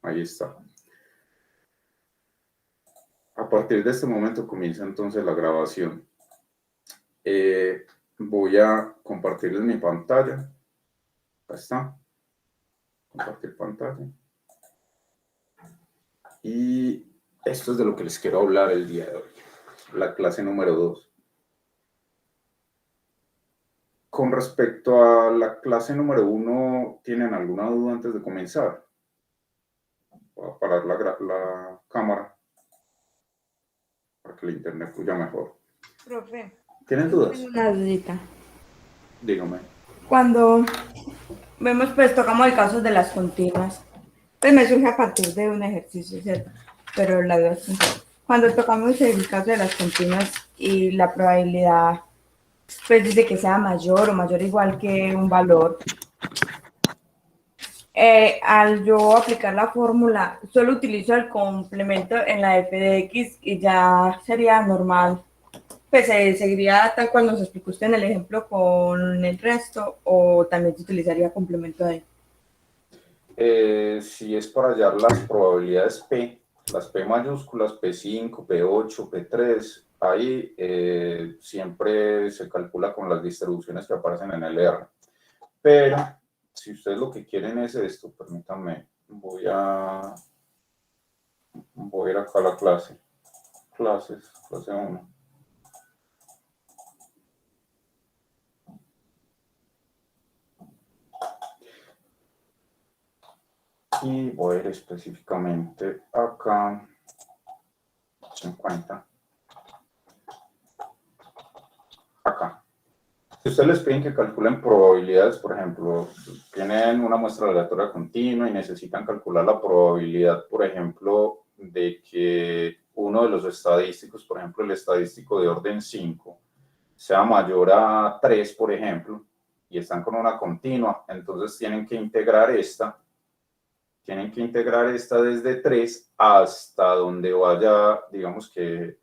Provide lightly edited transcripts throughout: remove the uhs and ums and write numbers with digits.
ahí está. A partir de este momento comienza entonces la grabación. Voy a compartirles mi pantalla. Ahí está. Compartir pantalla. Y esto es de lo que les quiero hablar el día de hoy. La clase número 2. Con respecto a la clase número 1, ¿tienen alguna duda antes de comenzar? Voy a parar la cámara para que el internet fluya mejor. Profe, ¿Tienen yo dudas? tengo una dudita. Dígame. Cuando vemos, pues tocamos el caso de las continuas, pues me surge a partir de un ejercicio, ¿cierto? Pero la duda es sincera. Cuando tocamos el caso de las continuas y la probabilidad, pues dice que sea mayor o mayor o igual que un valor, al yo aplicar la fórmula, solo utilizo el complemento en la f de x y ya sería normal. Pues seguiría tal cual nos explicó usted en el ejemplo con el resto, o también se utilizaría complemento ahí. Si es para hallar las probabilidades P, las P mayúsculas, P5, P8, P3, ahí siempre se calcula con las distribuciones que aparecen en el R. Pero si ustedes lo que quieren es esto, permítanme, voy a ir acá a la clase, clase 1. Y voy a ir específicamente acá, 50, acá. Si ustedes les piden que calculen probabilidades, por ejemplo, tienen una muestra aleatoria continua y necesitan calcular la probabilidad, por ejemplo, de que uno de los estadísticos, por ejemplo, el estadístico de orden 5, sea mayor a 3, por ejemplo, y están con una continua, entonces tienen que integrar esta desde 3 hasta donde vaya, digamos que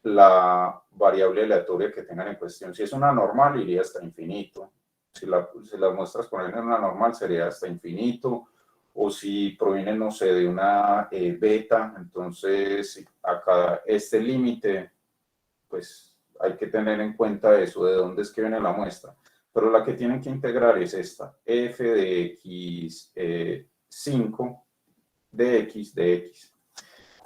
la variable aleatoria que tengan en cuestión. Si es una normal, iría hasta infinito. Si las muestras provienen de una normal, sería hasta infinito. O si provienen, no sé, de una beta, entonces acá este límite, pues hay que tener en cuenta eso, de dónde es que viene la muestra. Pero la que tienen que integrar es esta, f de x 5 de x.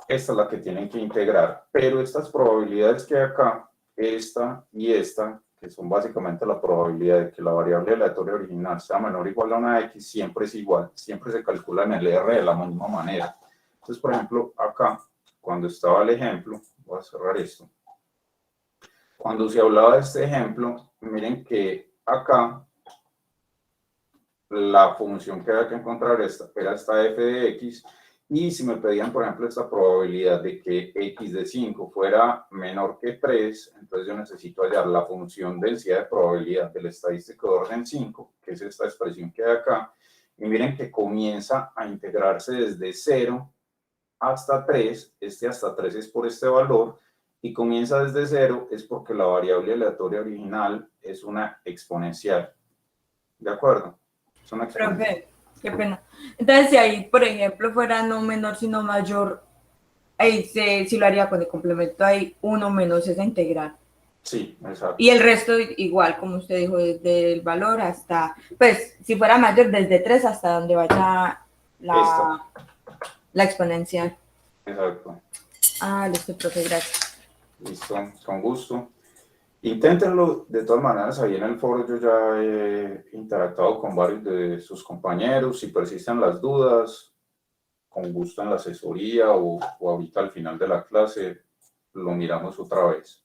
Esta es la que tienen que integrar, pero estas probabilidades que hay acá, esta y esta, que son básicamente la probabilidad de que la variable aleatoria original sea menor o igual a una x, siempre es igual, siempre se calcula en el R de la misma manera. Entonces, por ejemplo, acá, cuando estaba el ejemplo, voy a cerrar esto, cuando se hablaba de este ejemplo, miren que acá la función que había que encontrar era esta f de x, y si me pedían, por ejemplo, esta probabilidad de que x de 5 fuera menor que 3, entonces yo necesito hallar la función densidad de probabilidad del estadístico de orden 5, que es esta expresión que hay acá, y miren que comienza a integrarse desde 0 hasta 3, este hasta 3 es por este valor, y comienza desde 0 es porque la variable aleatoria original es una exponencial. ¿De acuerdo? Es una exponencial. Profe, qué pena. Entonces, si ahí, por ejemplo, fuera no menor, sino mayor, ahí sí lo haría con el complemento ahí, uno menos esa integral. Sí, Y exacto. el resto igual, como usted dijo, desde el valor hasta, pues, si fuera mayor, desde 3 hasta donde vaya Esta, la exponencial. exacto. Ah, listo, profe, gracias. Listo, con gusto. Inténtenlo, de todas maneras, ahí en el foro yo ya he interactuado con varios de sus compañeros. Si persisten las dudas, con gusto en la asesoría o ahorita al final de la clase, lo miramos otra vez.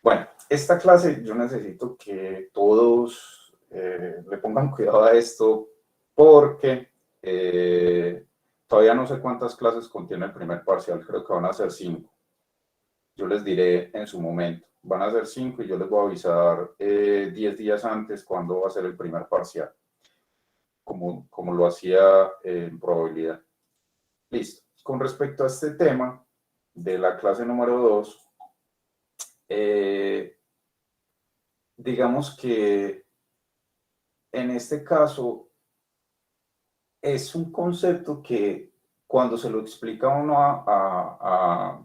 Bueno, esta clase yo necesito que todos le pongan cuidado a esto porque todavía no sé cuántas clases contiene el primer parcial, creo que van a ser 5. Yo les diré en su momento, van a ser 5 y yo les voy a avisar 10 días antes cuándo va a ser el primer parcial, como lo hacía en probabilidad. Listo. Con respecto a este tema de la clase número 2, digamos que en este caso es un concepto que cuando se lo explica uno a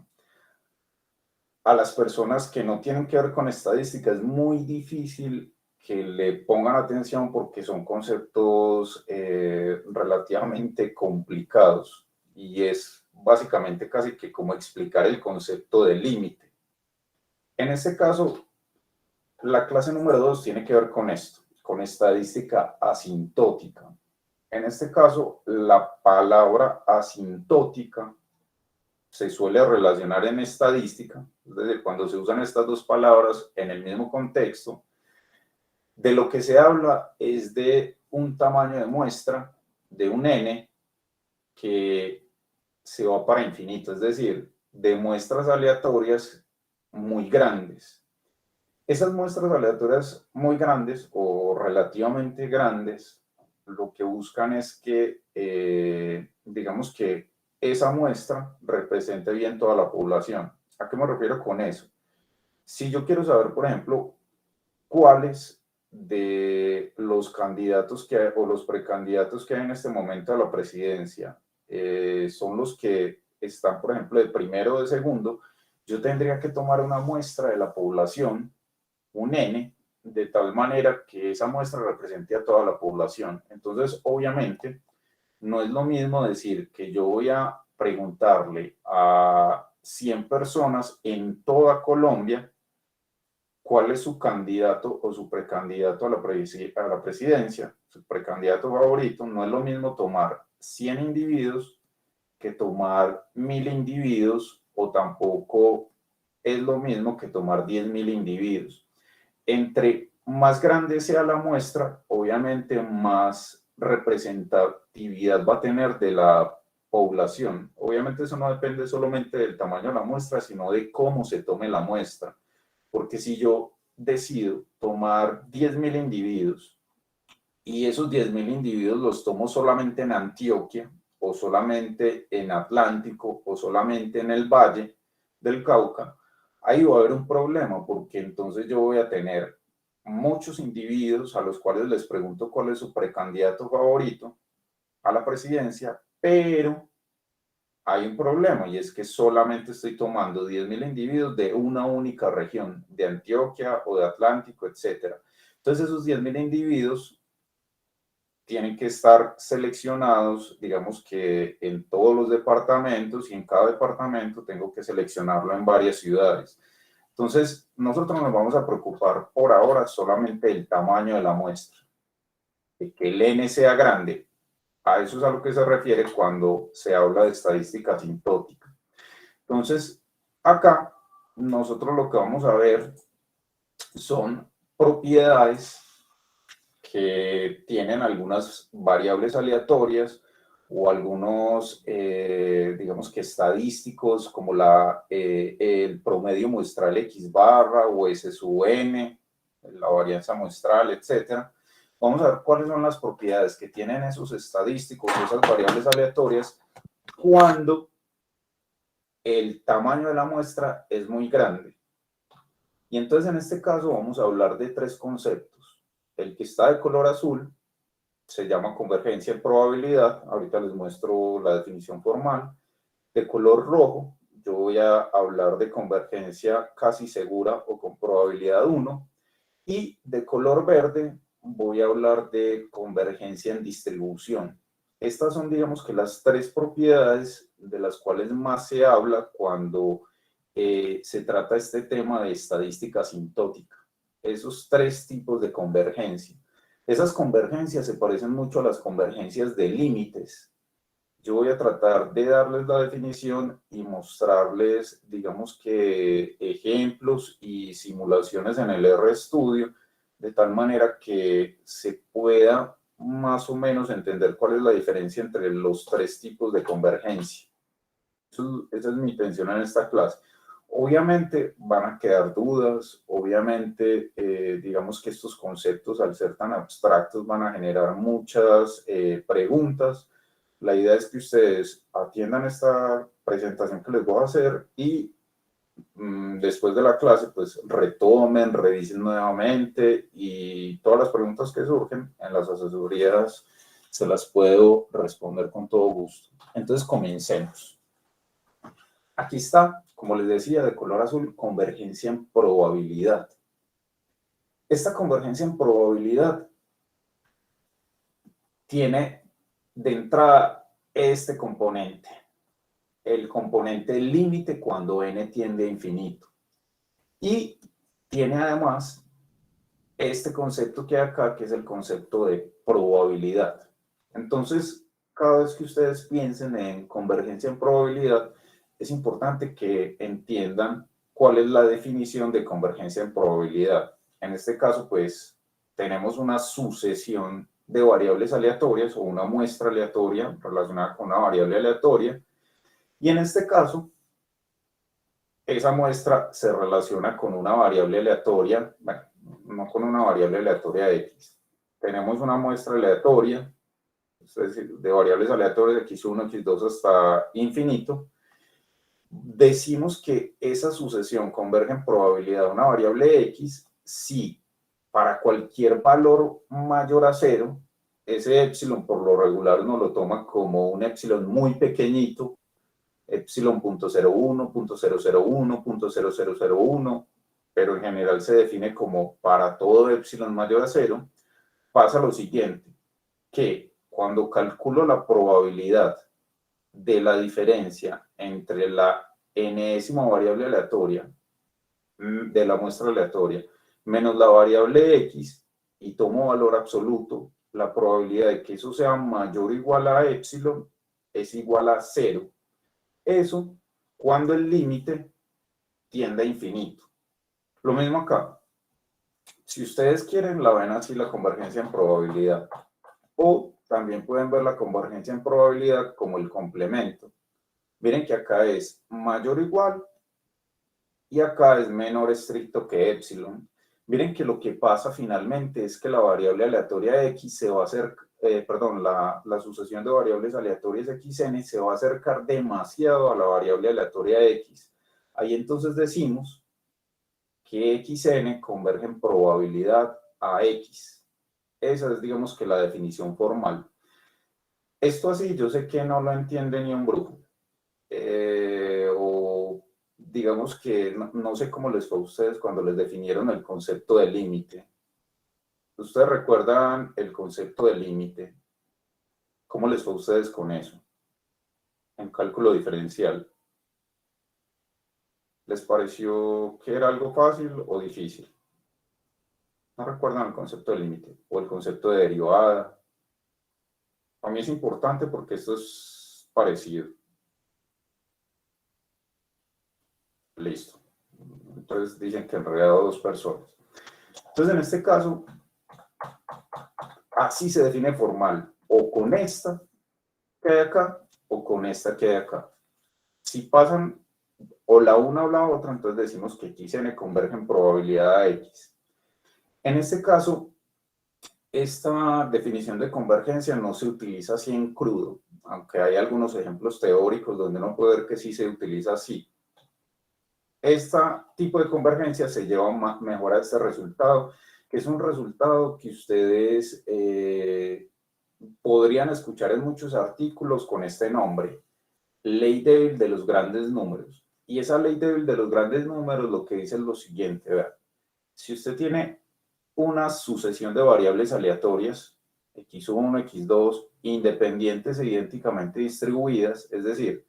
las personas que no tienen que ver con estadística, es muy difícil que le pongan atención porque son conceptos relativamente complicados y es básicamente casi que como explicar el concepto de límite. En este caso, la clase número 2 tiene que ver con esto, con estadística asintótica. En este caso, la palabra asintótica se suele relacionar en estadística, es decir, cuando se usan estas dos palabras en el mismo contexto, de lo que se habla es de un tamaño de muestra, de un n, que se va para infinito, es decir, de muestras aleatorias muy grandes. Esas muestras aleatorias muy grandes o relativamente grandes, lo que buscan es que, digamos que esa muestra represente bien toda la población. ¿A qué me refiero con eso? Si yo quiero saber, por ejemplo, cuáles de los candidatos que hay, o los precandidatos que hay en este momento a la presidencia son los que están, por ejemplo, de primero o de segundo, yo tendría que tomar una muestra de la población, un N, de tal manera que esa muestra represente a toda la población. Entonces, obviamente, no es lo mismo decir que yo voy a preguntarle a 100 personas en toda Colombia cuál es su candidato o su precandidato a la presidencia, su precandidato favorito. No es lo mismo tomar 100 individuos que tomar 1000 individuos, o tampoco es lo mismo que tomar 10.000 individuos. Entre más grande sea la muestra, obviamente más representatividad va a tener de la población. Obviamente eso no depende solamente del tamaño de la muestra, sino de cómo se tome la muestra. Porque si yo decido tomar 10.000 individuos y esos 10.000 individuos los tomo solamente en Antioquia, o solamente en Atlántico, o solamente en el Valle del Cauca, ahí va a haber un problema, porque entonces yo voy a tener muchos individuos a los cuales les pregunto cuál es su precandidato favorito a la presidencia, pero hay un problema, y es que solamente estoy tomando 10.000 individuos de una única región, de Antioquia o de Atlántico, etc. Entonces esos 10.000 individuos tienen que estar seleccionados, digamos que en todos los departamentos, y en cada departamento tengo que seleccionarlo en varias ciudades. Entonces, nosotros nos vamos a preocupar por ahora solamente del tamaño de la muestra, de que el N sea grande. A eso es a lo que se refiere cuando se habla de estadística asintótica. Entonces, acá nosotros lo que vamos a ver son propiedades que tienen algunas variables aleatorias o algunos, digamos que estadísticos, como el promedio muestral X barra o S sub n, la varianza muestral, etc. Vamos a ver cuáles son las propiedades que tienen esos estadísticos, esas variables aleatorias, cuando el tamaño de la muestra es muy grande. Y entonces en este caso vamos a hablar de tres conceptos. El que está de color azul se llama convergencia en probabilidad. Ahorita les muestro la definición formal. De color rojo, yo voy a hablar de convergencia casi segura o con probabilidad 1. Y de color verde voy a hablar de convergencia en distribución. Estas son, digamos que las tres propiedades de las cuales más se habla cuando se trata este tema de estadística asintótica. Esos tres tipos de convergencia. Esas convergencias se parecen mucho a las convergencias de límites. Yo voy a tratar de darles la definición y mostrarles, digamos que, ejemplos y simulaciones en el RStudio, de tal manera que se pueda más o menos entender cuál es la diferencia entre los tres tipos de convergencia. Esa es mi intención en esta clase. Obviamente van a quedar dudas, obviamente digamos que estos conceptos, al ser tan abstractos, van a generar muchas preguntas. La idea es que ustedes atiendan esta presentación que les voy a hacer y después de la clase pues retomen, revisen nuevamente, y todas las preguntas que surgen en las asesorías se las puedo responder con todo gusto. Entonces, comencemos. Aquí está, como les decía, de color azul, convergencia en probabilidad. Esta convergencia en probabilidad tiene de entrada este componente, el componente límite cuando n tiende a infinito. Y tiene además este concepto que hay acá, que es el concepto de probabilidad. Entonces, cada vez que ustedes piensen en convergencia en probabilidad, es importante que entiendan cuál es la definición de convergencia en probabilidad. En este caso, pues, tenemos una sucesión de variables aleatorias o una muestra aleatoria relacionada con una variable aleatoria. Y en este caso, esa muestra se relaciona con una variable aleatoria, bueno, no con una variable aleatoria X. Tenemos una muestra aleatoria, es decir, de variables aleatorias de x1, x2 hasta infinito. Decimos que esa sucesión converge en probabilidad de una variable X si para cualquier valor mayor a 0, ese épsilon por lo regular uno lo toma como un épsilon muy pequeñito, epsilon 0.01, 0.001, 0.0001, pero en general se define como para todo epsilon mayor a 0, pasa lo siguiente, que cuando calculo la probabilidad de la diferencia entre la enésima variable aleatoria de la muestra aleatoria menos la variable x y tomo valor absoluto, la probabilidad de que eso sea mayor o igual a epsilon es igual a 0. Eso cuando el límite tiende a infinito. Lo mismo acá. Si ustedes quieren, la ven así la convergencia en probabilidad. O también pueden ver la convergencia en probabilidad como el complemento. Miren que acá es mayor o igual y acá es menor estricto que epsilon. Miren que lo que pasa finalmente es que la variable aleatoria x se va a hacer, la sucesión de variables aleatorias xn se va a acercar demasiado a la variable aleatoria x. Ahí entonces decimos que xn converge en probabilidad a x. Esa es, digamos, que la definición formal. Esto así, yo sé que no lo entiende ni un brujo. O digamos que no sé cómo les fue a ustedes cuando les definieron el concepto de límite. ¿Ustedes recuerdan el concepto de límite? ¿Cómo les fue a ustedes con eso? En cálculo diferencial. ¿Les pareció que era algo fácil o difícil? ¿No recuerdan el concepto de límite? O el concepto de derivada. A mí es importante porque esto es parecido. Listo. Entonces dicen que enredado a dos personas. Entonces en este caso, así se define formal. O con esta que hay acá, o con esta que hay acá. Si pasan o la una o la otra, entonces decimos que xn converge en probabilidad a x. En este caso, esta definición de convergencia no se utiliza así en crudo, aunque hay algunos ejemplos teóricos donde uno puede ver que sí se utiliza así. Este tipo de convergencia se lleva mejor a este resultado, que es un resultado que ustedes podrían escuchar en muchos artículos con este nombre, ley débil de los grandes números. Y esa ley débil de los grandes números lo que dice es lo siguiente, vean. Si usted tiene una sucesión de variables aleatorias, x1, x2, independientes e idénticamente distribuidas, es decir,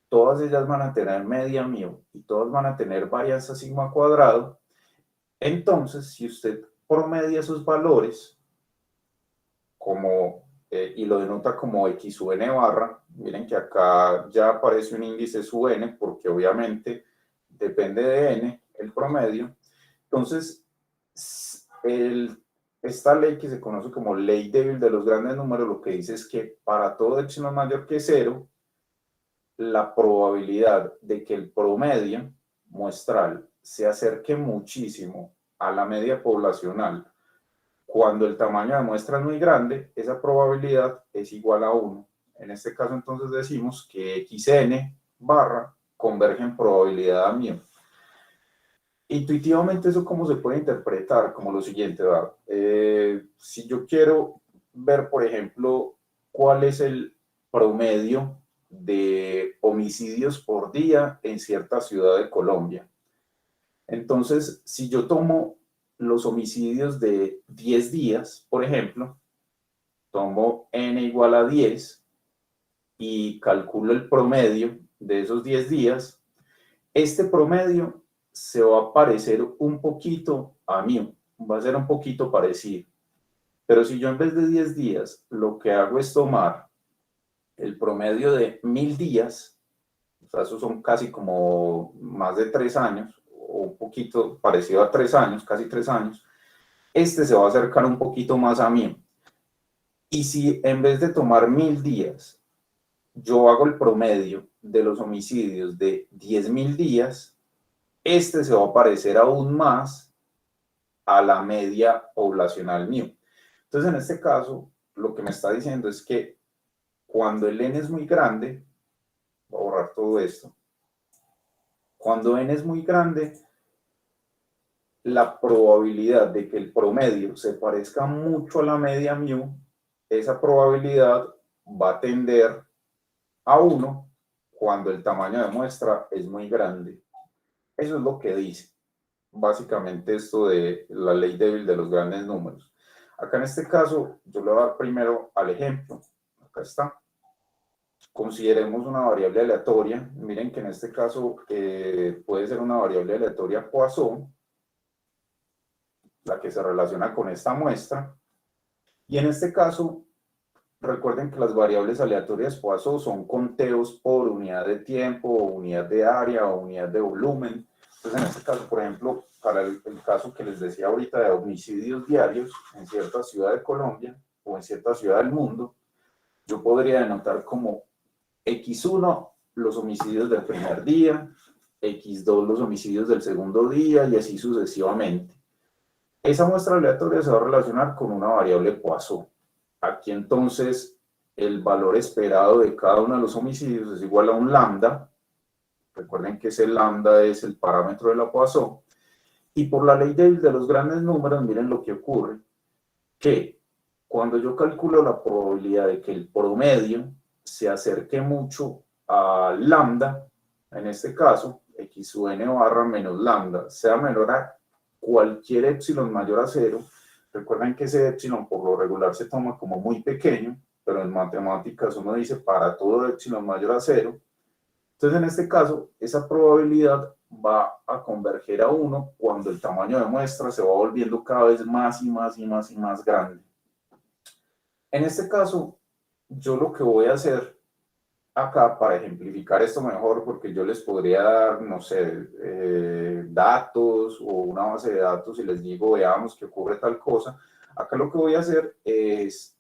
todas ellas van a tener media mu y todas van a tener varianza sigma cuadrado, entonces si usted promedia esos valores como, y lo denota como xun barra, miren que acá ya aparece un índice sub n porque obviamente depende de n el promedio. Entonces esta ley que se conoce como ley débil de los grandes números lo que dice es que para todo epsilon mayor que 0, la probabilidad de que el promedio muestral se acerque muchísimo a la media poblacional cuando el tamaño de muestra es muy grande, esa probabilidad es igual a 1. En este caso entonces decimos que xn barra converge en probabilidad a mu. Intuitivamente eso cómo se puede interpretar como lo siguiente, si yo quiero ver, por ejemplo, cuál es el promedio de homicidios por día en cierta ciudad de Colombia. Entonces, si yo tomo los homicidios de 10 días, por ejemplo, tomo n igual a 10 y calculo el promedio de esos 10 días, este promedio se va a parecer un poquito a mí, va a ser un poquito parecido. Pero si yo en vez de 10 días lo que hago es tomar el promedio de 1000 días, o sea, esos son casi como más de 3 años, o un poquito parecido a 3 años, casi 3 años, este se va a acercar un poquito más a mí. Y si en vez de tomar 1000 días, yo hago el promedio de los homicidios de 10.000 días, este se va a parecer aún más a la media poblacional mío. Entonces, en este caso, lo que me está diciendo es que cuando el n es muy grande, voy a borrar todo esto, cuando n es muy grande, la probabilidad de que el promedio se parezca mucho a la media mu, esa probabilidad va a tender a 1 cuando el tamaño de muestra es muy grande. Eso es lo que dice básicamente esto de la ley débil de los grandes números. Acá en este caso, yo le voy a dar primero al ejemplo. Acá está. Consideremos una variable aleatoria. Miren que en este caso puede ser una variable aleatoria Poisson, la que se relaciona con esta muestra. Y en este caso, recuerden que las variables aleatorias Poisson son conteos por unidad de tiempo, o unidad de área o unidad de volumen. Entonces, en este caso, por ejemplo, para el caso que les decía ahorita de homicidios diarios en cierta ciudad de Colombia o en cierta ciudad del mundo, yo podría denotar como X1 los homicidios del primer día, X2 los homicidios del segundo día y así sucesivamente. Esa muestra aleatoria se va a relacionar con una variable Poisson. Aquí entonces el valor esperado de cada uno de los homicidios es igual a un lambda. Recuerden que ese lambda es el parámetro de la Poisson. Y por la ley de los grandes números, miren lo que ocurre, que cuando yo calculo la probabilidad de que el promedio se acerque mucho a lambda, en este caso, x sub n barra menos lambda, sea menor a cualquier epsilon mayor a 0, recuerden que ese epsilon por lo regular se toma como muy pequeño, pero en matemáticas uno dice para todo epsilon mayor a 0. Entonces, en este caso, esa probabilidad va a converger a 1 cuando el tamaño de muestra se va volviendo cada vez más y más y más y más grande. En este caso, yo lo que voy a hacer acá para ejemplificar esto mejor, porque yo les podría dar, no sé, datos o una base de datos y les digo, veamos que ocurre tal cosa. Acá lo que voy a hacer es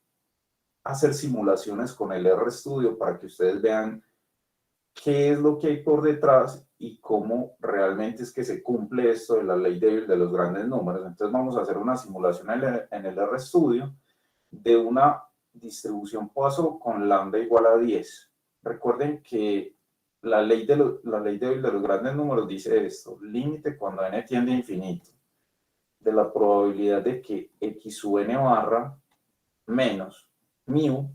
hacer simulaciones con el RStudio para que ustedes vean qué es lo que hay por detrás y cómo realmente es que se cumple esto de la ley débil de los grandes números. Entonces vamos a hacer una simulación en el RStudio de una distribución Poisson con lambda igual a 10. Recuerden que la ley débil de los grandes números dice esto, límite cuando n tiende a infinito, de la probabilidad de que x sub n barra menos mu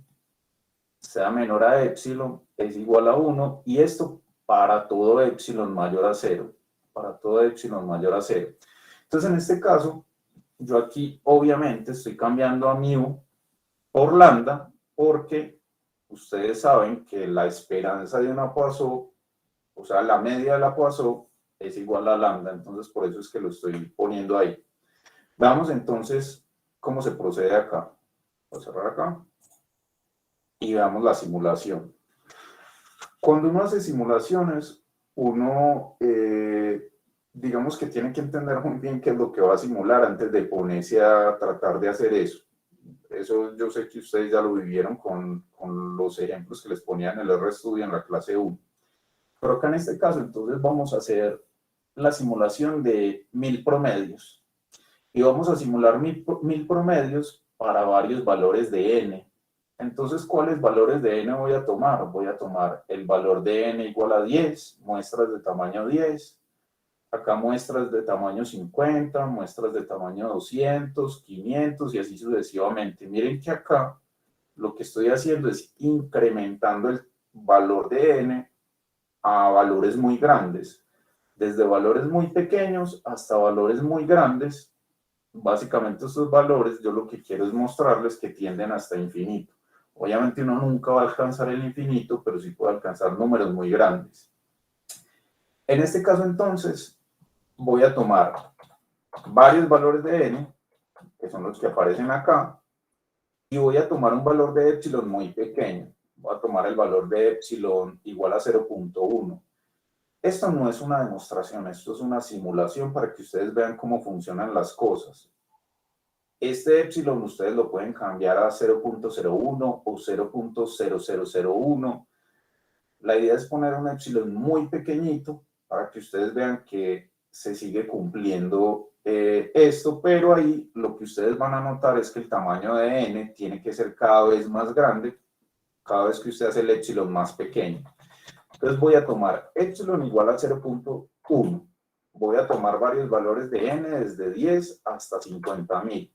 sea menor a epsilon es igual a 1, y esto para todo epsilon mayor a 0, para todo epsilon mayor a 0. Entonces, en este caso, yo aquí obviamente estoy cambiando a mu por lambda, porque ustedes saben que la esperanza de una Poisson, o sea, la media de la Poisson, es igual a lambda, entonces por eso es que lo estoy poniendo ahí. Veamos entonces cómo se procede acá. Voy a cerrar acá y veamos la simulación. Cuando uno hace simulaciones, uno, digamos que tiene que entender muy bien qué es lo que va a simular antes de ponerse a tratar de hacer eso. Eso yo sé que ustedes ya lo vivieron con los ejemplos que les ponían en el RStudio en la clase 1. Pero acá en este caso, entonces vamos a hacer la simulación de 1000 promedios. Y vamos a simular 1000 promedios para varios valores de n. Entonces, ¿cuáles valores de n voy a tomar? Voy a tomar el valor de n igual a 10, muestras de tamaño 10, acá muestras de tamaño 50, muestras de tamaño 200, 500 y así sucesivamente. Miren que acá lo que estoy haciendo es incrementando el valor de n a valores muy grandes, desde valores muy pequeños hasta valores muy grandes. Básicamente estos valores yo lo que quiero es mostrarles que tienden hasta infinito. Obviamente uno nunca va a alcanzar el infinito, pero sí puede alcanzar números muy grandes. En este caso entonces voy a tomar varios valores de n, que son los que aparecen acá, y voy a tomar un valor de epsilon muy pequeño. Voy a tomar el valor de epsilon igual a 0.1. Esto no es una demostración, esto es una simulación para que ustedes vean cómo funcionan las cosas. Este epsilon ustedes lo pueden cambiar a 0.01 o 0.0001. La idea es poner un epsilon muy pequeñito para que ustedes vean que se sigue cumpliendo esto, pero ahí lo que ustedes van a notar es que el tamaño de n tiene que ser cada vez más grande cada vez que usted hace el epsilon más pequeño. Entonces voy a tomar epsilon igual a 0.1. Voy a tomar varios valores de n desde 10 hasta 50.000.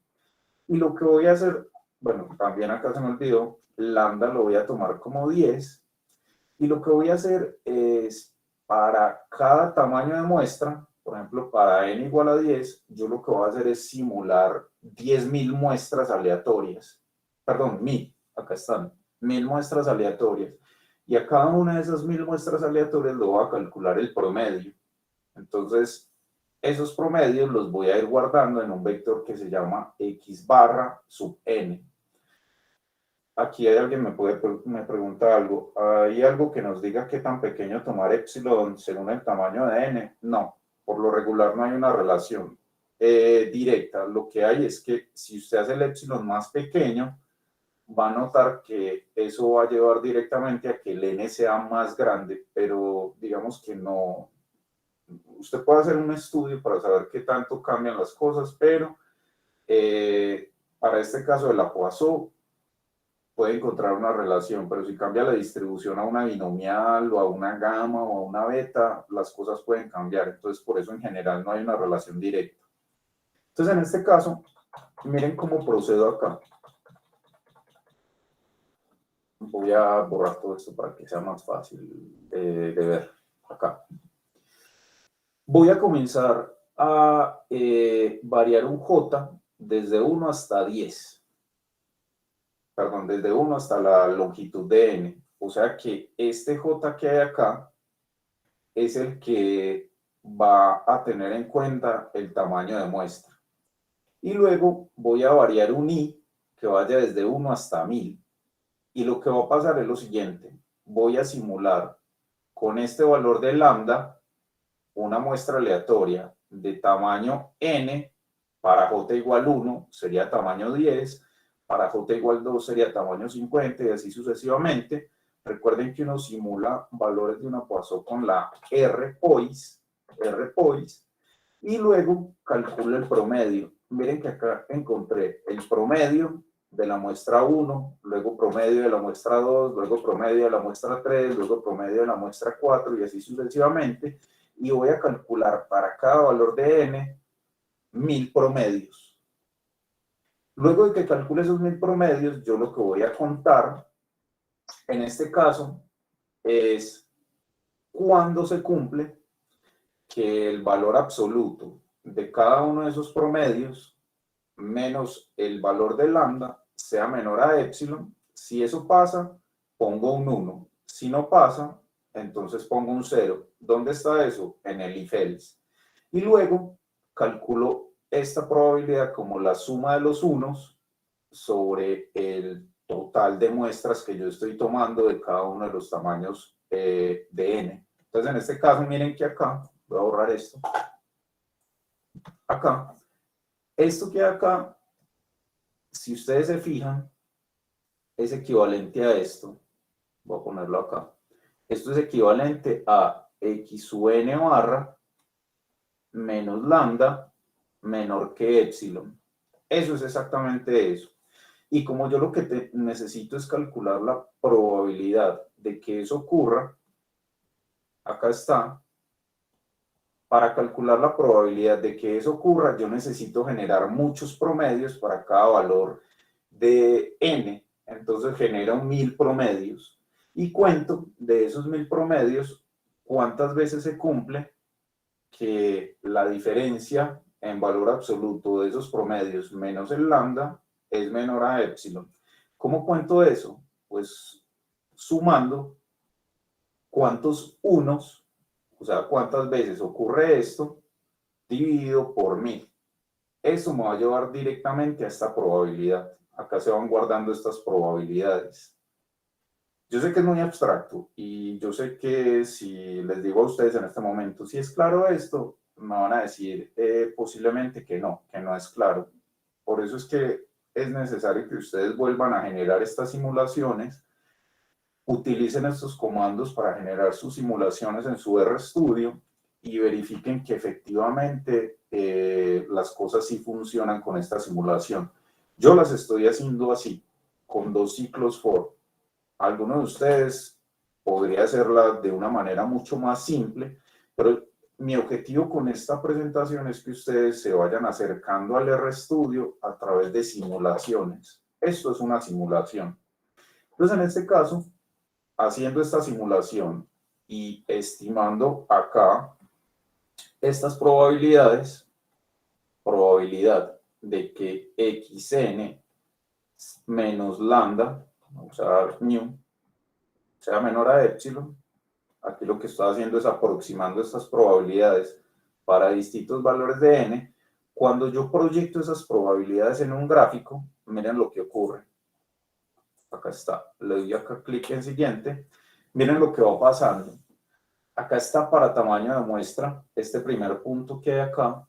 Y lo que voy a hacer, bueno, también acá se me olvidó, lambda lo voy a tomar como 10. Y lo que voy a hacer es, para cada tamaño de muestra, por ejemplo, para n igual a 10, yo lo que voy a hacer es simular 10.000 muestras aleatorias. Perdón, 1.000, acá están, 1.000 muestras aleatorias. Y a cada una de esas 1.000 muestras aleatorias lo voy a calcular el promedio. Entonces, esos promedios los voy a ir guardando en un vector que se llama x barra sub n. Aquí hay alguien me pregunta algo. ¿Hay algo que nos diga qué tan pequeño tomar epsilon según el tamaño de n? No, por lo regular no hay una relación directa. Lo que hay es que si usted hace el epsilon más pequeño, va a notar que eso va a llevar directamente a que el n sea más grande, pero digamos que no. Usted puede hacer un estudio para saber qué tanto cambian las cosas, pero para este caso de la Poisson puede encontrar una relación, pero si cambia la distribución a una binomial o a una gamma o a una beta, las cosas pueden cambiar. Entonces, por eso en general no hay una relación directa. Entonces, en este caso, miren cómo procedo acá. Voy a borrar todo esto para que sea más fácil de ver acá. Voy a comenzar a variar un j desde 1 hasta 10. Perdón, desde 1 hasta la longitud de n. O sea que este j que hay acá es el que va a tener en cuenta el tamaño de muestra. Y luego voy a variar un i que vaya desde 1 hasta 1000. Y lo que va a pasar es lo siguiente. Voy a simular con este valor de lambda una muestra aleatoria de tamaño n. Para j igual 1 sería tamaño 10, para j igual 2 sería tamaño 50 y así sucesivamente. Recuerden que uno simula valores de una Poisson con la R-Poise, y luego calcula el promedio. Miren que acá encontré el promedio de la muestra 1, luego promedio de la muestra 2, luego promedio de la muestra 3, luego promedio de la muestra 4 y así sucesivamente. Y voy a calcular para cada valor de n 1000 promedios. Luego de que calcule esos 1000 promedios, yo lo que voy a contar, en este caso, es cuándo se cumple que el valor absoluto de cada uno de esos promedios menos el valor de lambda sea menor a epsilon. Si eso pasa, pongo un 1. Si no pasa, entonces pongo un 0. ¿Dónde está eso? En el if-else. Y luego calculo esta probabilidad como la suma de los unos sobre el total de muestras que yo estoy tomando de cada uno de los tamaños de n. Entonces, en este caso, miren que acá, voy a borrar esto, acá, esto que hay acá, si ustedes se fijan, es equivalente a esto. Voy a ponerlo acá. Esto es equivalente a x sub n barra menos lambda menor que epsilon. Eso es exactamente eso. Y como yo lo que necesito es calcular la probabilidad de que eso ocurra, acá está. Para calcular la probabilidad de que eso ocurra, yo necesito generar muchos promedios para cada valor de n. entonces genero 1000 promedios y cuento de esos 1000 promedios cuántas veces se cumple que la diferencia en valor absoluto de esos promedios menos el lambda es menor a epsilon. ¿Cómo cuento eso? Pues sumando cuántos unos, o sea, cuántas veces ocurre esto, dividido por 1000. Eso me va a llevar directamente a esta probabilidad. Acá se van guardando estas probabilidades. Yo sé que es muy abstracto y yo sé que si les digo a ustedes en este momento, si es claro esto, me van a decir posiblemente que no es claro. Por eso es que es necesario que ustedes vuelvan a generar estas simulaciones, utilicen estos comandos para generar sus simulaciones en su RStudio y verifiquen que efectivamente las cosas sí funcionan con esta simulación. Yo las estoy haciendo así, con 2 ciclos for. Alguno de ustedes podría hacerla de una manera mucho más simple, pero mi objetivo con esta presentación es que ustedes se vayan acercando al RStudio a través de simulaciones. Esto es una simulación. Entonces, en este caso, haciendo esta simulación y estimando acá estas probabilidades, probabilidad de que xn menos lambda, vamos a dar mu, sea menor a epsilon. Aquí lo que estoy haciendo es aproximando estas probabilidades para distintos valores de n. Cuando yo proyecto esas probabilidades en un gráfico, miren lo que ocurre. Acá está, le doy acá clic en siguiente. Miren lo que va pasando. Acá está para tamaño de muestra, este primer punto que hay acá.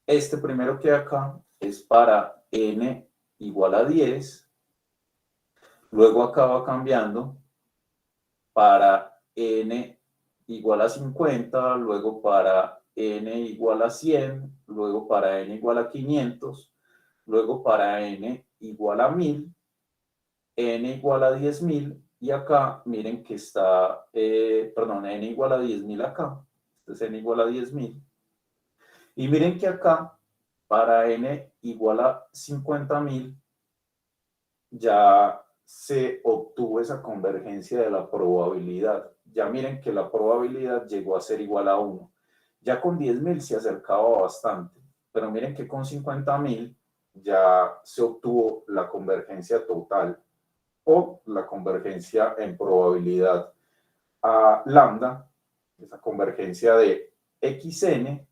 Este primero que hay acá es para n igual a 10. Luego acá va cambiando para n igual a 50, luego para n igual a 100, luego para n igual a 500, luego para n igual a 1000, n igual a 10.000, y acá miren que está, n igual a 10.000 acá, este es n igual a 10.000, y miren que acá para n igual a 50.000 ya se obtuvo esa convergencia de la probabilidad. Ya miren que la probabilidad llegó a ser igual a 1. Ya con 10.000 se acercaba bastante, pero miren que con 50.000 ya se obtuvo la convergencia total o la convergencia en probabilidad a lambda, esa convergencia de xn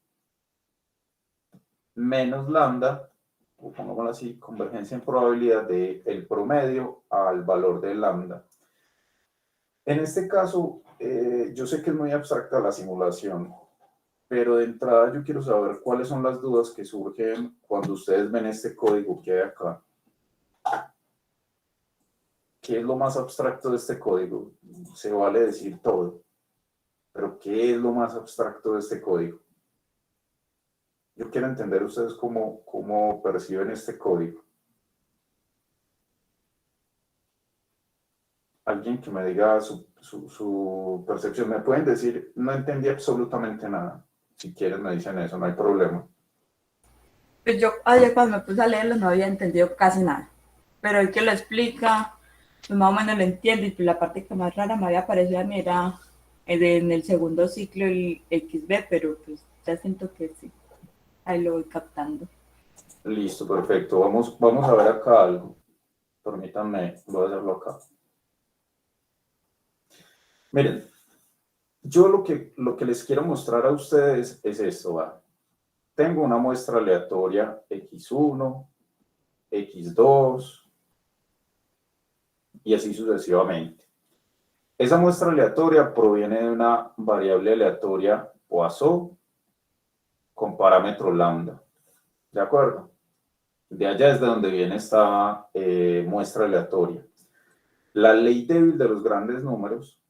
menos lambda, o pongámoslo así, convergencia en probabilidad del promedio al valor de lambda. En este caso, yo sé que es muy abstracta la simulación, pero de entrada yo quiero saber cuáles son las dudas que surgen cuando ustedes ven este código que hay acá. ¿Qué es lo más abstracto de este código? Se vale decir todo, pero ¿qué es lo más abstracto de este código? Yo quiero entender ustedes cómo perciben este código. Alguien que me diga su percepción. Me pueden decir, no entendí absolutamente nada. Si quieren me dicen eso, no hay problema. Pues yo ayer cuando me puse a leerlo no había entendido casi nada, pero el que lo explica, pues más o menos lo entiendo, y pues la parte que más rara me había parecido a mí era en el segundo ciclo el XB, pero pues ya siento que sí, ahí lo voy captando. Listo, perfecto. Vamos a ver acá algo. Permítanme, voy a hacerlo acá. Miren, yo lo que les quiero mostrar a ustedes es esto, ¿va? Tengo una muestra aleatoria x1, x2 y así sucesivamente. Esa muestra aleatoria proviene de una variable aleatoria Poisson con parámetro lambda. ¿De acuerdo? De allá es de donde viene esta muestra aleatoria. La ley débil de los grandes números,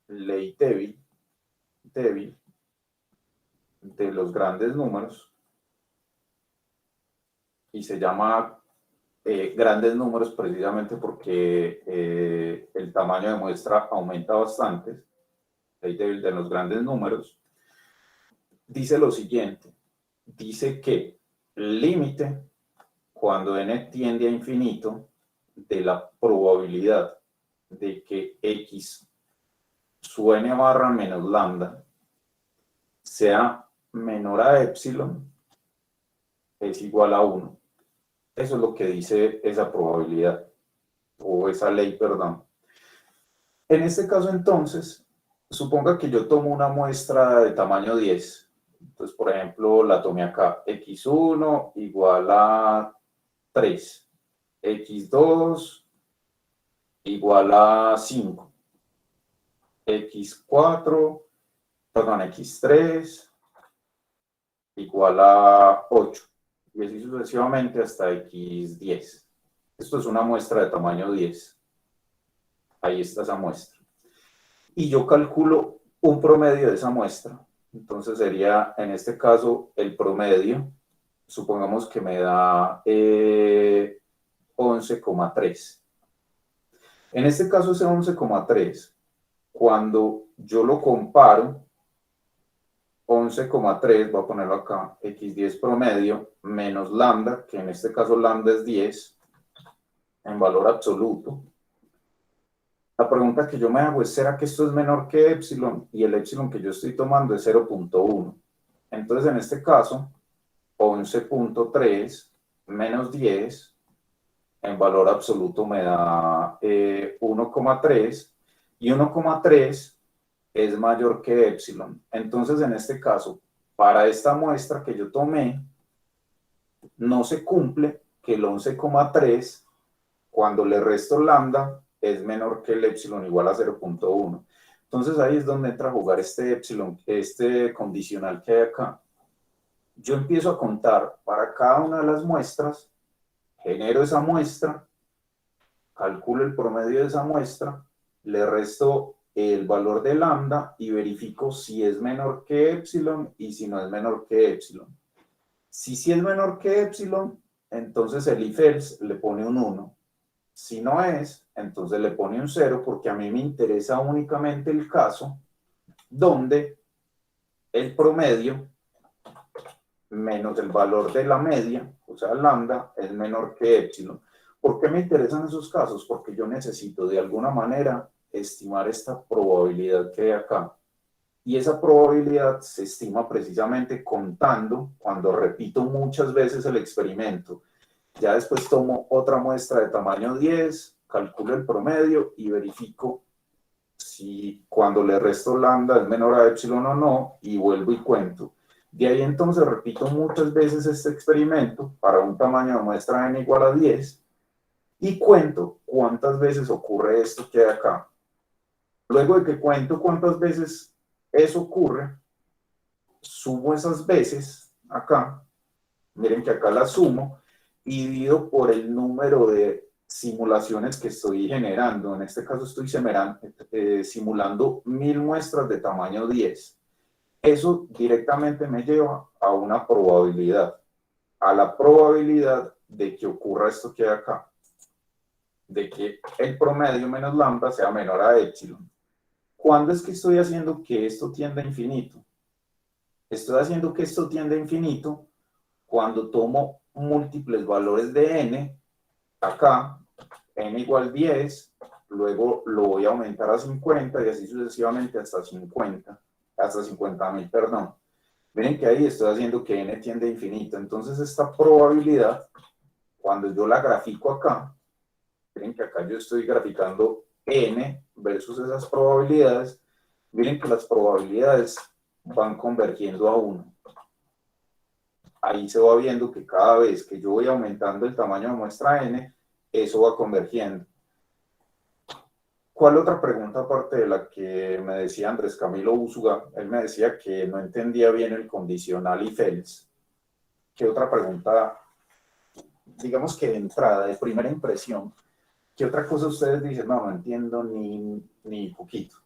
ley débil de los grandes números, y se llama grandes números precisamente porque el tamaño de muestra aumenta bastante, ley débil de los grandes números, dice lo siguiente, dice que el límite cuando n tiende a infinito de la probabilidad de que X su n barra menos lambda sea menor a epsilon es igual a 1. Eso es lo que dice esa probabilidad, o esa ley, perdón. En este caso, entonces, suponga que yo tomo una muestra de tamaño 10. Entonces, por ejemplo, la tomé acá, x1 igual a 3, x2 igual a 5, x4, perdón, x3 igual a 8, y así sucesivamente hasta x10. Esto es una muestra de tamaño 10. Ahí está esa muestra. Y yo calculo un promedio de esa muestra. Entonces sería, en este caso, el promedio, supongamos que me da 11,3. En este caso, ese 11,3, cuando yo lo comparo, 11,3, voy a ponerlo acá, x10 promedio, menos lambda, que en este caso lambda es 10, en valor absoluto. La pregunta que yo me hago es, ¿será que esto es menor que epsilon? Y el epsilon que yo estoy tomando es 0,1. Entonces, en este caso, 11,3 menos 10, en valor absoluto me da 1,3, y 1,3 es mayor que epsilon. Entonces, en este caso, para esta muestra que yo tomé, no se cumple que el 11,3, cuando le resto lambda, es menor que el epsilon igual a 0,1. Entonces ahí es donde entra a jugar este epsilon, este condicional que hay acá. Yo empiezo a contar para cada una de las muestras, genero esa muestra, calculo el promedio de esa muestra, le resto el valor de lambda y verifico si es menor que epsilon y si no es menor que epsilon. Si sí es menor que epsilon, entonces el if-else le pone un 1. Si no es, entonces le pone un 0, porque a mí me interesa únicamente el caso donde el promedio menos el valor de la media, o sea, lambda, es menor que epsilon. ¿Por qué me interesan esos casos? Porque yo necesito de alguna manera estimar esta probabilidad que hay acá. Y esa probabilidad se estima precisamente contando cuando repito muchas veces el experimento. Ya después tomo otra muestra de tamaño 10, calculo el promedio y verifico si cuando le resto lambda es menor a epsilon o no, y vuelvo y cuento. De ahí entonces repito muchas veces este experimento para un tamaño de muestra n igual a 10 y cuento cuántas veces ocurre esto que hay acá. Luego de que cuento cuántas veces eso ocurre, sumo esas veces acá, miren que acá las sumo, y divido por el número de simulaciones que estoy generando. En este caso estoy simulando 1000 muestras de tamaño 10. Eso directamente me lleva a una probabilidad, a la probabilidad de que ocurra esto que hay acá, de que el promedio menos lambda sea menor a epsilon. ¿Cuándo es que estoy haciendo que esto tienda a infinito? Estoy haciendo que esto tienda a infinito cuando tomo múltiples valores de n, acá, n igual 10, luego lo voy a aumentar a 50 y así sucesivamente hasta 50, hasta 50.000, perdón. Miren que ahí estoy haciendo que n tiende a infinito. Entonces esta probabilidad, cuando yo la grafico acá, miren que acá yo estoy graficando n versus esas probabilidades, miren que las probabilidades van convergiendo a 1. Ahí se va viendo que cada vez que yo voy aumentando el tamaño de muestra n, eso va convergiendo. ¿Cuál otra pregunta aparte de la que me decía Andrés Camilo Úsuga? Él me decía que no entendía bien el condicional if-else. ¿Qué otra pregunta, digamos que de entrada, de primera impresión, qué otra cosa ustedes dicen? No entiendo ni poquito.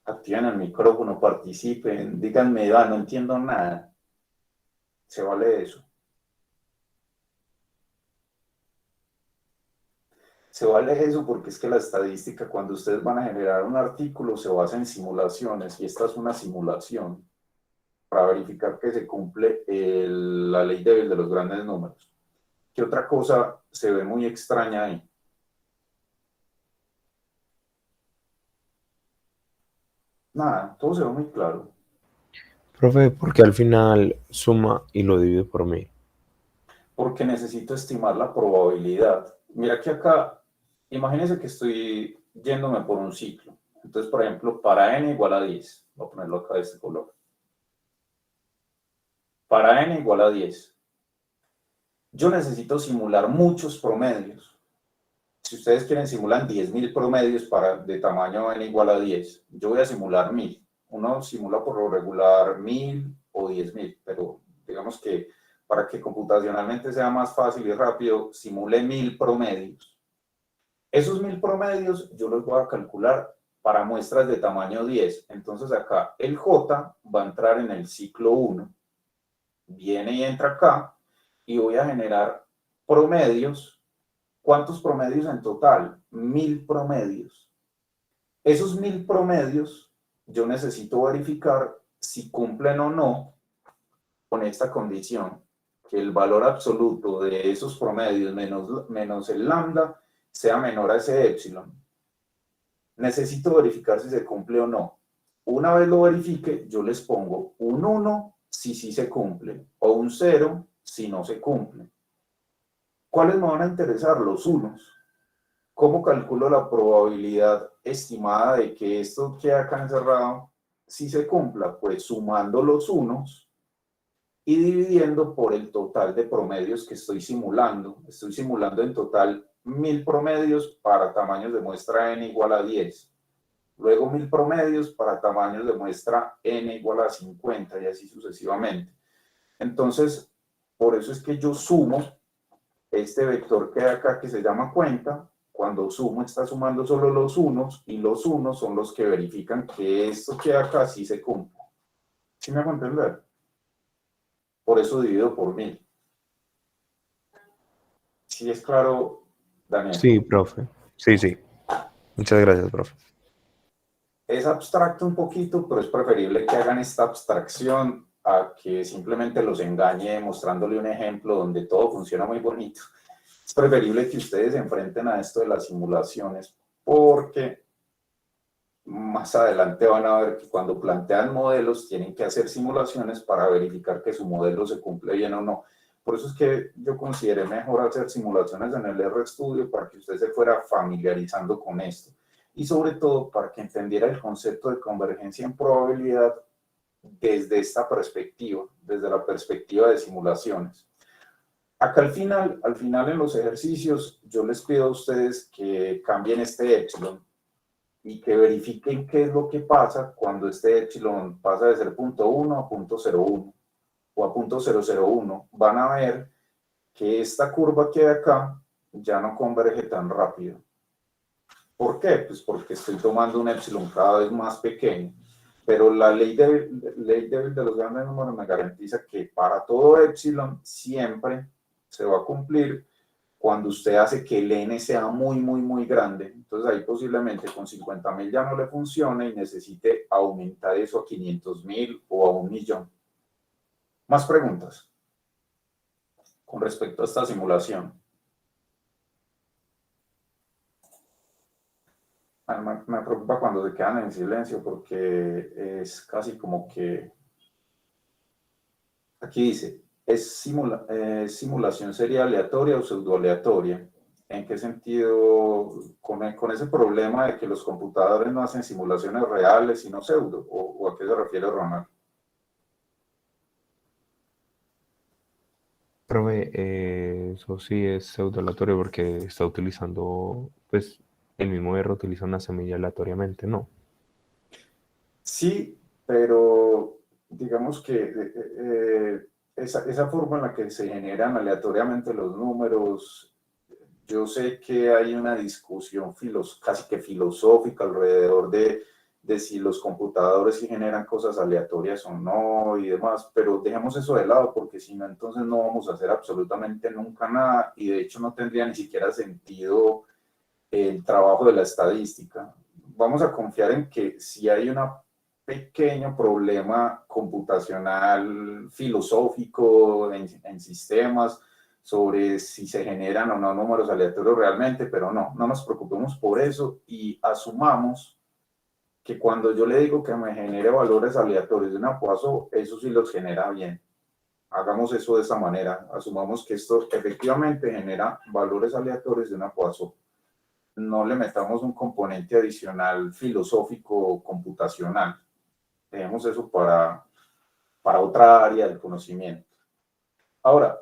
Activen el micrófono, participen, díganme, no entiendo nada. Se vale eso. Se vale eso porque es que la estadística, cuando ustedes van a generar un artículo, se basa en simulaciones, y esta es una simulación para verificar que se cumple la ley de los grandes números. ¿Qué otra cosa se ve muy extraña ahí? Nada, todo se ve muy claro. Profe, porque al final suma y lo divide por 1000. Porque necesito estimar la probabilidad. Mira que acá, imagínense que estoy yéndome por un ciclo. Entonces, por ejemplo, para n igual a 10, voy a ponerlo acá de este color. Para n igual a 10, yo necesito simular muchos promedios. Si ustedes quieren, simulan 10.000 promedios de tamaño n igual a 10. Yo voy a simular 1000. Uno simula por lo regular 1000 o 10.000, pero digamos que para que computacionalmente sea más fácil y rápido, simule 1000 promedios. Esos 1000 promedios yo los voy a calcular para muestras de tamaño 10. Entonces acá el J va a entrar en el ciclo 1. Viene y entra acá y voy a generar promedios. ¿Cuántos promedios en total? 1000 promedios. Esos 1000 promedios yo necesito verificar si cumplen o no con esta condición, que el valor absoluto de esos promedios menos el lambda sea menor a ese épsilon. Necesito verificar si se cumple o no. Una vez lo verifique, yo les pongo un 1 si sí se cumple o un 0 si no se cumple. ¿Cuáles me van a interesar? Los unos. ¿Cómo calculo la probabilidad estimada de que esto que acá encerrado si se cumpla? Pues sumando los unos y dividiendo por el total de promedios que estoy simulando. Estoy simulando en total 1000 promedios para tamaños de muestra n igual a 10. Luego 1000 promedios para tamaños de muestra n igual a 50 y así sucesivamente. Entonces, por eso es que yo sumo este vector que hay acá que se llama cuenta. Cuando sumo está sumando solo los unos y los unos son los que verifican que esto que hay acá sí se cumple. ¿Sí me hago entender? Por eso divido por 1000. ¿Sí es claro, Daniel? Sí, profe. Sí, sí. Muchas gracias, profe. Es abstracto un poquito, pero es preferible que hagan esta abstracción a que simplemente los engañe mostrándole un ejemplo donde todo funciona muy bonito. Es preferible que ustedes se enfrenten a esto de las simulaciones, porque más adelante van a ver que cuando plantean modelos tienen que hacer simulaciones para verificar que su modelo se cumple bien o no. Por eso es que yo consideré mejor hacer simulaciones en el RStudio para que usted se fuera familiarizando con esto y sobre todo para que entendiera el concepto de convergencia en probabilidad desde esta perspectiva, desde la perspectiva de simulaciones. Acá al final en los ejercicios, yo les pido a ustedes que cambien este epsilon y que verifiquen qué es lo que pasa cuando este epsilon pasa de ser 0.1 a 0.01 o a 0.001. Van a ver que esta curva que hay acá ya no converge tan rápido. ¿Por qué? Pues porque estoy tomando un epsilon cada vez más pequeño. Pero la ley débil de los grandes números me garantiza que para todo epsilon siempre se va a cumplir cuando usted hace que el n sea muy, muy, muy grande. Entonces ahí posiblemente con 50.000 ya no le funcione y necesite aumentar eso a 500.000 o a 1.000.000. Más preguntas con respecto a esta simulación. Me preocupa cuando se quedan en silencio porque es casi como que, aquí dice, ¿es simulación sería aleatoria o pseudoaleatoria? ¿En qué sentido? Con ese problema de que los computadores no hacen simulaciones reales, sino pseudo, o a qué se refiere Ronald? Profe, eso sí es pseudo aleatorio porque está utilizando, pues, el mismo R utiliza una semilla aleatoriamente, ¿no? Sí, pero digamos que esa forma en la que se generan aleatoriamente los números, yo sé que hay una discusión casi que filosófica alrededor de si los computadores sí generan cosas aleatorias o no y demás, pero dejemos eso de lado porque si no, entonces no vamos a hacer absolutamente nunca nada y de hecho no tendría ni siquiera sentido el trabajo de la estadística. Vamos a confiar en que si hay un pequeño problema computacional, filosófico, en sistemas, sobre si se generan o no números aleatorios realmente, pero no nos preocupemos por eso y asumamos que cuando yo le digo que me genere valores aleatorios de una Poisson, eso sí los genera bien. Hagamos eso de esta manera, asumamos que esto efectivamente genera valores aleatorios de una Poisson. No le metamos un componente adicional filosófico o computacional. Dejemos eso para otra área del conocimiento. Ahora,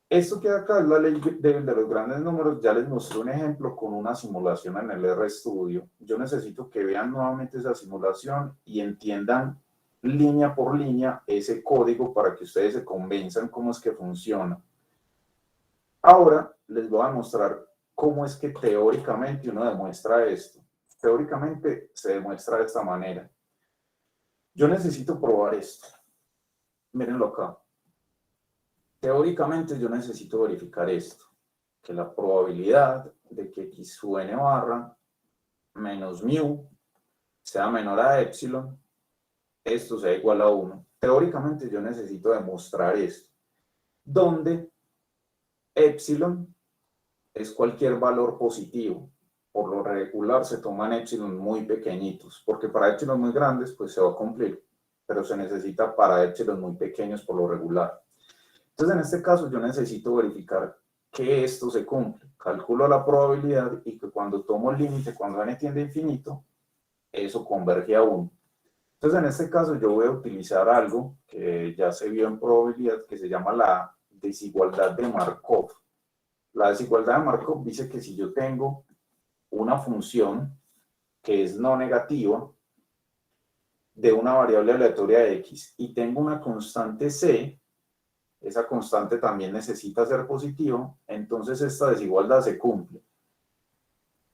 esto que acá es la ley de los grandes números. Ya les mostré un ejemplo con una simulación en el RStudio. Yo necesito que vean nuevamente esa simulación y entiendan línea por línea ese código para que ustedes se convenzan cómo es que funciona. Ahora les voy a mostrar cómo es que teóricamente uno demuestra esto. Teóricamente se demuestra de esta manera. Yo necesito probar esto. Mírenlo acá. Teóricamente yo necesito verificar esto, que la probabilidad de que x sub n barra menos mu sea menor a epsilon, esto sea igual a 1. Teóricamente yo necesito demostrar esto, donde epsilon es cualquier valor positivo. Por lo regular se toman epsilon muy pequeñitos, porque para epsilon muy grandes pues se va a cumplir, pero se necesita para epsilon muy pequeños por lo regular. Entonces, en este caso, yo necesito verificar que esto se cumple. Calculo la probabilidad y que cuando tomo el límite, cuando n tiende a infinito, eso converge a 1. Entonces, en este caso, yo voy a utilizar algo que ya se vio en probabilidad, que se llama la desigualdad de Markov. La desigualdad de Markov dice que si yo tengo una función que es no negativa de una variable aleatoria x y tengo una constante c, esa constante también necesita ser positiva, entonces esta desigualdad se cumple.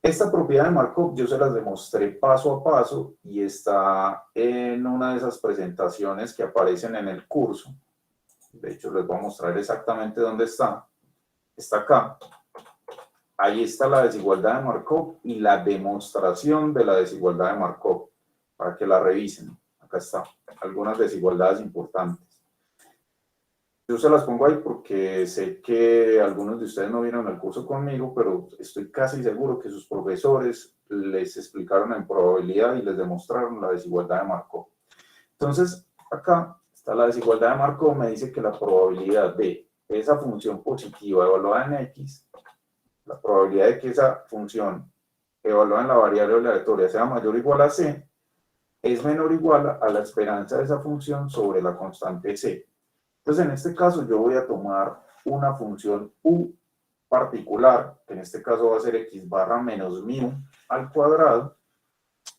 Esta propiedad de Markov yo se las demostré paso a paso y está en una de esas presentaciones que aparecen en el curso. De hecho, les voy a mostrar exactamente dónde está. Está acá. Ahí está la desigualdad de Markov y la demostración de la desigualdad de Markov, para que la revisen. Acá está, algunas desigualdades importantes. Yo se las pongo ahí porque sé que algunos de ustedes no vieron el curso conmigo, pero estoy casi seguro que sus profesores les explicaron en probabilidad y les demostraron la desigualdad de Markov. Entonces, acá está la desigualdad de Markov, me dice que la probabilidad de esa función positiva evaluada en x, la probabilidad de que esa función evaluada en la variable aleatoria sea mayor o igual a c, es menor o igual a la esperanza de esa función sobre la constante c. Entonces, en este caso, yo voy a tomar una función u particular, que en este caso va a ser x barra menos mu al cuadrado.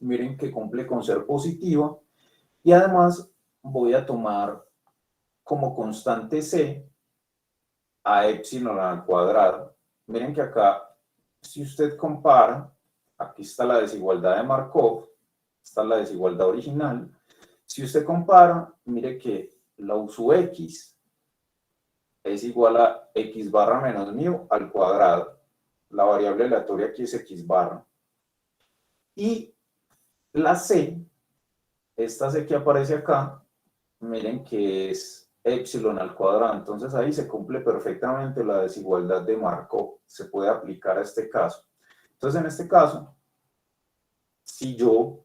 Miren que cumple con ser positiva. Y además voy a tomar como constante c a epsilon al cuadrado. Miren que acá, si usted compara, aquí está la desigualdad de Markov, esta es la desigualdad original. Si usted compara, mire que la u sub x es igual a x barra menos mu al cuadrado. La variable aleatoria aquí es x barra. Y la c, esta c que aparece acá, miren que es epsilon al cuadrado. Entonces ahí se cumple perfectamente la desigualdad de Markov. Se puede aplicar a este caso. Entonces en este caso, si yo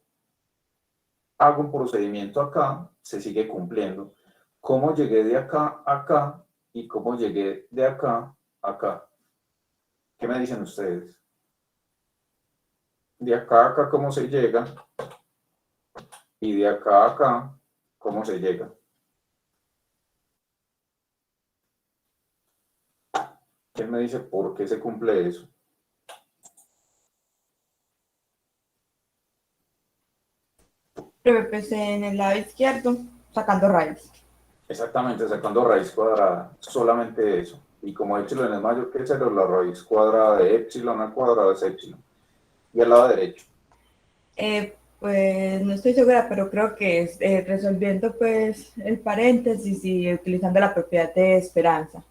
hago un procedimiento acá, se sigue cumpliendo. ¿Cómo llegué de acá a acá? ¿Y cómo llegué de acá a acá? ¿Qué me dicen ustedes? De acá a acá, ¿cómo se llega? Y de acá a acá, ¿cómo se llega? ¿Quién me dice por qué se cumple eso? Pero empecé en el lado izquierdo sacando raíz. Exactamente, sacando raíz cuadrada, solamente eso. Y como epsilon es mayor que 0, la raíz cuadrada de epsilon al cuadrado es epsilon. Y al lado derecho. Pues no estoy segura, pero creo que es resolviendo pues el paréntesis y utilizando la propiedad de esperanza.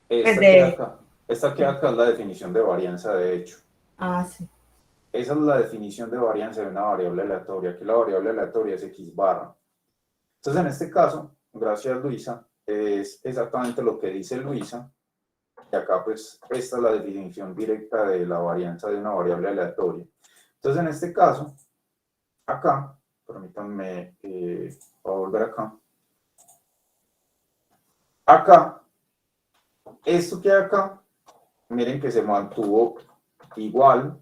Pues Esta que acá es la definición de varianza, de hecho. Ah, sí. Esa es la definición de varianza de una variable aleatoria. Aquí la variable aleatoria es x barra. Entonces, en este caso, gracias Luisa, es exactamente lo que dice Luisa. Y acá, pues, esta es la definición directa de la varianza de una variable aleatoria. Entonces, en este caso, acá, permítanme, voy a volver acá. Acá, esto que hay acá, miren que se mantuvo igual,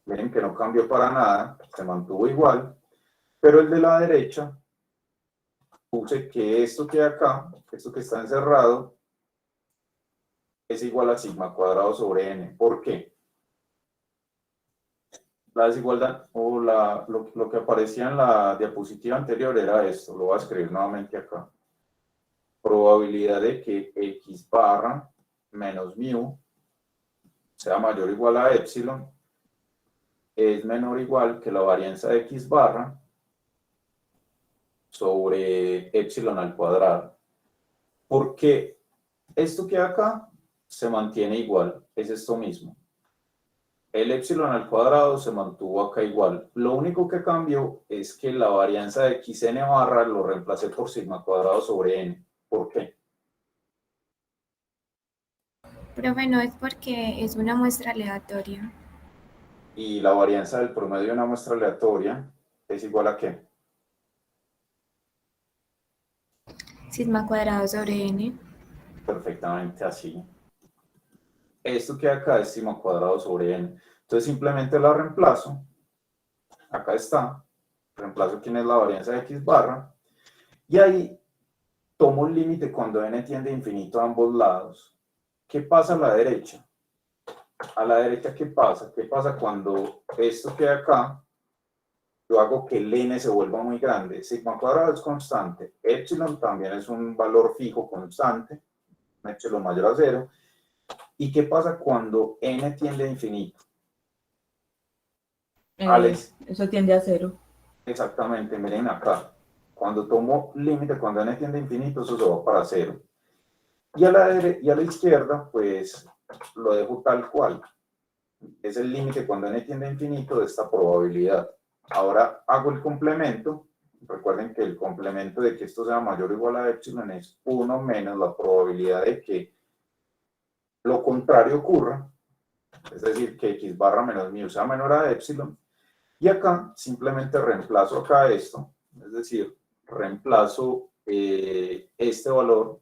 miren que no cambió para nada, se mantuvo igual, pero el de la derecha, puse que esto que hay acá, esto que está encerrado, es igual a sigma cuadrado sobre n. ¿Por qué? La desigualdad o lo que aparecía en la diapositiva anterior era esto, lo voy a escribir nuevamente acá. Probabilidad de que x barra menos mu sea mayor o igual a epsilon es menor o igual que la varianza de x barra sobre epsilon al cuadrado. Porque esto que hay acá se mantiene igual, es esto mismo. El epsilon al cuadrado se mantuvo acá igual. Lo único que cambió es que la varianza de xn barra lo reemplacé por sigma cuadrado sobre n. ¿Por qué? Profe, no es porque es una muestra aleatoria. Y la varianza del promedio de una muestra aleatoria es igual a ¿qué? Sigma cuadrado sobre n. Perfectamente así. Esto que hay acá es sigma cuadrado sobre n. Entonces simplemente la reemplazo. Acá está. Reemplazo quién es la varianza de x barra. Y ahí tomo un límite cuando n tiende a infinito a ambos lados. ¿Qué pasa a la derecha? A la derecha, ¿qué pasa? ¿Qué pasa cuando esto que hay acá, yo hago que el n se vuelva muy grande? Sigma cuadrado es constante. Epsilon también es un valor fijo constante. Epsilon mayor a 0. ¿Y qué pasa cuando n tiende a infinito? Eso tiende a 0. Exactamente, miren acá. Cuando tomo límite, cuando n tiende a infinito, eso se va para 0. Y a la izquierda, pues lo dejo tal cual. Es el límite cuando n tiende a infinito de esta probabilidad. Ahora hago el complemento. Recuerden que el complemento de que esto sea mayor o igual a epsilon es 1 menos la probabilidad de que lo contrario ocurra. Es decir, que x barra menos mu sea menor a epsilon. Y acá simplemente reemplazo acá esto. Es decir, reemplazo este valor.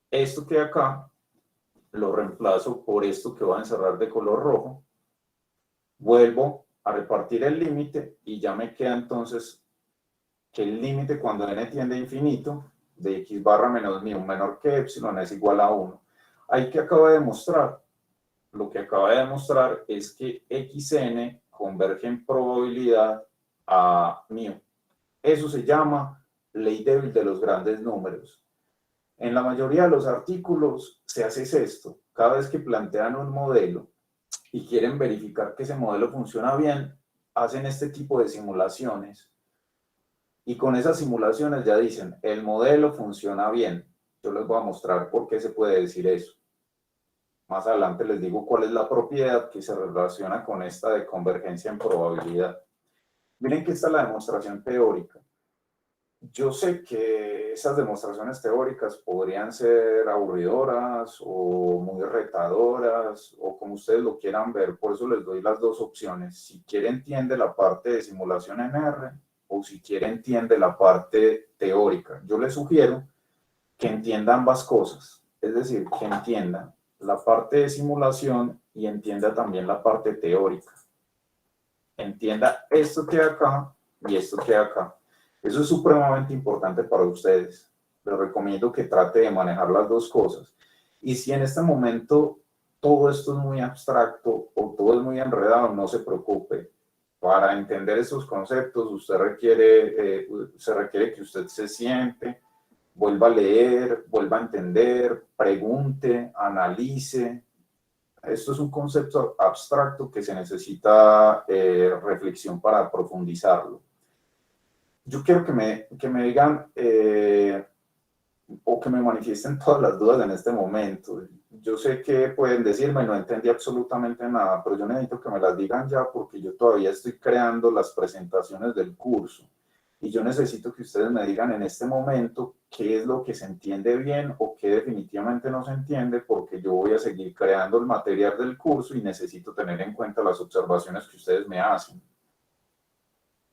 Esto que acá lo reemplazo por esto que va a encerrar de color rojo. Vuelvo a repartir el límite y ya me queda entonces que el límite cuando n tiende a infinito de x barra menos mu menor que epsilon es igual a 1. Ahí que acaba de demostrar. Lo que acaba de demostrar es que xn converge en probabilidad a mu. Eso se llama ley débil de los grandes números. En la mayoría de los artículos se hace esto. Cada vez que plantean un modelo y quieren verificar que ese modelo funciona bien, hacen este tipo de simulaciones. Y con esas simulaciones ya dicen, el modelo funciona bien. Yo les voy a mostrar por qué se puede decir eso. Más adelante les digo cuál es la propiedad que se relaciona con esta de convergencia en probabilidad. Miren que esta es la demostración teórica. Yo sé que esas demostraciones teóricas podrían ser aburridoras o muy retadoras o como ustedes lo quieran ver, por eso les doy las dos opciones. Si quiere entiende la parte de simulación en R o si quiere entiende la parte teórica. Yo les sugiero que entienda ambas cosas, es decir, que entienda la parte de simulación y entienda también la parte teórica. Entienda esto que hay acá y esto que hay acá. Eso es supremamente importante para ustedes. Les recomiendo que trate de manejar las dos cosas. Y si en este momento todo esto es muy abstracto o todo es muy enredado, no se preocupe. Para entender esos conceptos, se requiere que usted se siente, vuelva a leer, vuelva a entender, pregunte, analice. Esto es un concepto abstracto que se necesita reflexión para profundizarlo. Yo quiero que me digan o que me manifiesten todas las dudas en este momento. Yo sé que pueden decirme, no entendí absolutamente nada, pero yo necesito que me las digan ya porque yo todavía estoy creando las presentaciones del curso. y yo necesito que ustedes me digan en este momento qué es lo que se entiende bien o qué definitivamente no se entiende, porque yo voy a seguir creando el material del curso y necesito tener en cuenta las observaciones que ustedes me hacen.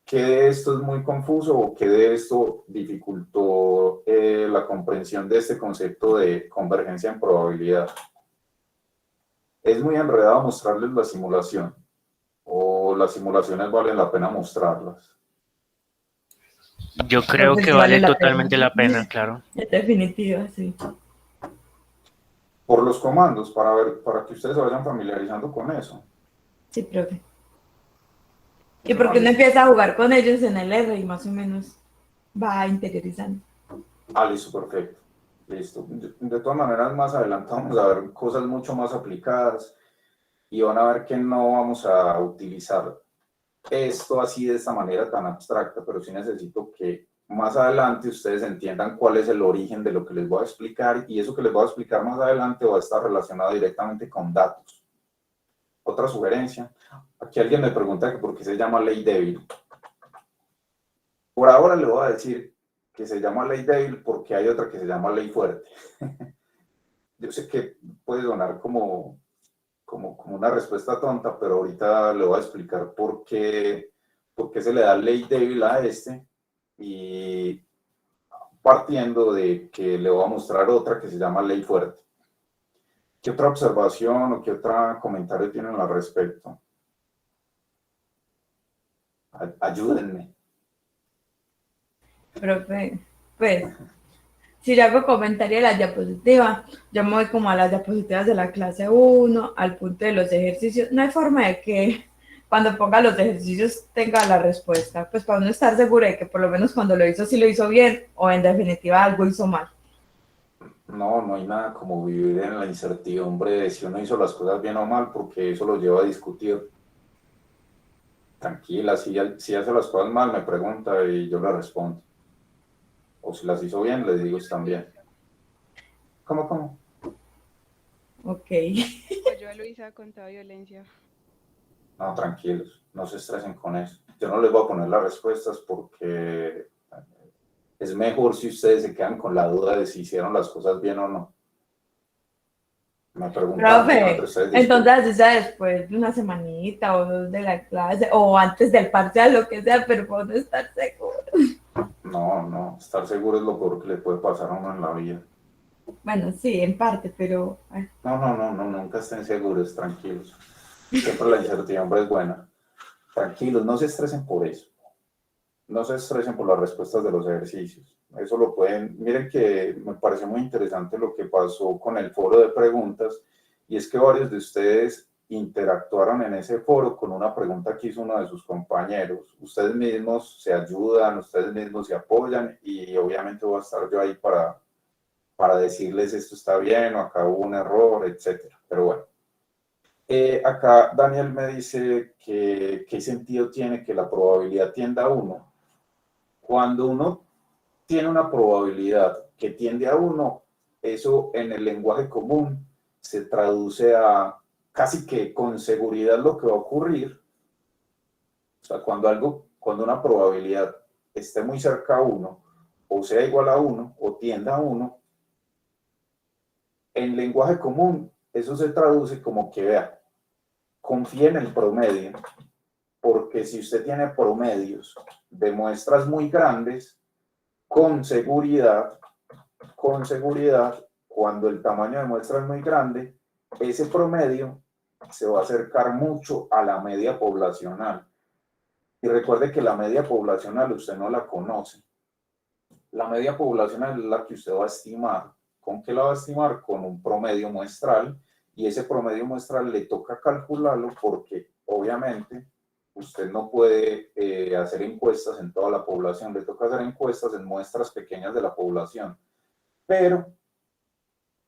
¿Qué de esto es muy confuso o qué de esto dificultó la comprensión de este concepto de convergencia en probabilidad? Es muy enredado mostrarles la simulación, o las simulaciones valen la pena mostrarlas. Yo Creo creo que que sí vale vale la totalmente pena. la pena, claro. En definitiva, sí. Por los comandos, para que ustedes se vayan familiarizando con eso. Sí, profe. Y porque uno empieza a jugar con ellos en el R y más o menos va interiorizando. Listo, perfecto. Listo. De todas maneras, más adelante vamos a ver cosas mucho más aplicadas y van a ver que no vamos a utilizar esto así de esta manera tan abstracta, pero sí necesito que más adelante ustedes entiendan cuál es el origen de lo que les voy a explicar, y eso que les voy a explicar más adelante va a estar relacionado directamente con datos. Otra sugerencia, aquí alguien me pregunta que por qué se llama ley débil. Por ahora le voy a decir que se llama ley débil porque hay otra que se llama ley fuerte. Yo sé que puede sonar como una respuesta tonta, pero ahorita le voy a explicar por qué se le da ley débil a este, y partiendo de que le voy a mostrar otra que se llama ley fuerte. ¿Qué otra observación o qué otro comentario tienen al respecto? Ayúdenme. Profe, pues, si yo hago comentario de la diapositiva, yo me voy como a las diapositivas de la clase 1, al punto de los ejercicios. No hay forma de que cuando ponga los ejercicios tenga la respuesta, pues para uno estar seguro de que por lo menos cuando lo hizo sí lo hizo bien, o en definitiva algo hizo mal. No hay nada como vivir en la incertidumbre de si uno hizo las cosas bien o mal, porque eso lo lleva a discutir. Tranquila, si hace las cosas mal, me pregunta y yo le respondo. O si las hizo bien, le digo también. ¿Cómo? Ok. Yo a Luisa contra violencia. No, tranquilos, no se estresen con eso. Yo no les voy a poner las respuestas porque es mejor si ustedes se quedan con la duda de si hicieron las cosas bien o no. Me preguntan Profe, entre ustedes. entonces así sea después de una semanita o dos de la clase, o antes del parcial, lo que sea, pero para no estar seguro. No, estar seguro es lo peor que le puede pasar a uno en la vida. Bueno, sí, en parte, pero... No, nunca estén seguros, tranquilos. Siempre la incertidumbre es buena. Tranquilos, no se estresen por eso. No se estresen por las respuestas de los ejercicios. Eso lo pueden... Miren que me pareció muy interesante lo que pasó con el foro de preguntas, y es que varios de ustedes interactuaron en ese foro con una pregunta que hizo uno de sus compañeros. Ustedes mismos se ayudan, ustedes mismos se apoyan, y obviamente voy a estar yo ahí para decirles esto está bien o acá hubo un error, etcétera. Pero bueno. Acá Daniel me dice que qué sentido tiene que la probabilidad tienda a 1. Cuando uno tiene una probabilidad que tiende a 1, eso en el lenguaje común se traduce a casi que con seguridad lo que va a ocurrir. O sea, cuando una probabilidad esté muy cerca a 1, o sea igual a 1, o tienda a 1, en lenguaje común eso se traduce como que, vea, confíe en el promedio, porque si usted tiene promedios de muestras muy grandes, con seguridad, cuando el tamaño de muestra es muy grande, ese promedio se va a acercar mucho a la media poblacional. Y recuerde que la media poblacional usted no la conoce. La media poblacional es la que usted va a estimar. ¿Con qué la va a estimar? Con un promedio muestral, y ese promedio muestral le toca calcularlo porque obviamente usted no puede hacer encuestas en toda la población, le toca hacer encuestas en muestras pequeñas de la población. Pero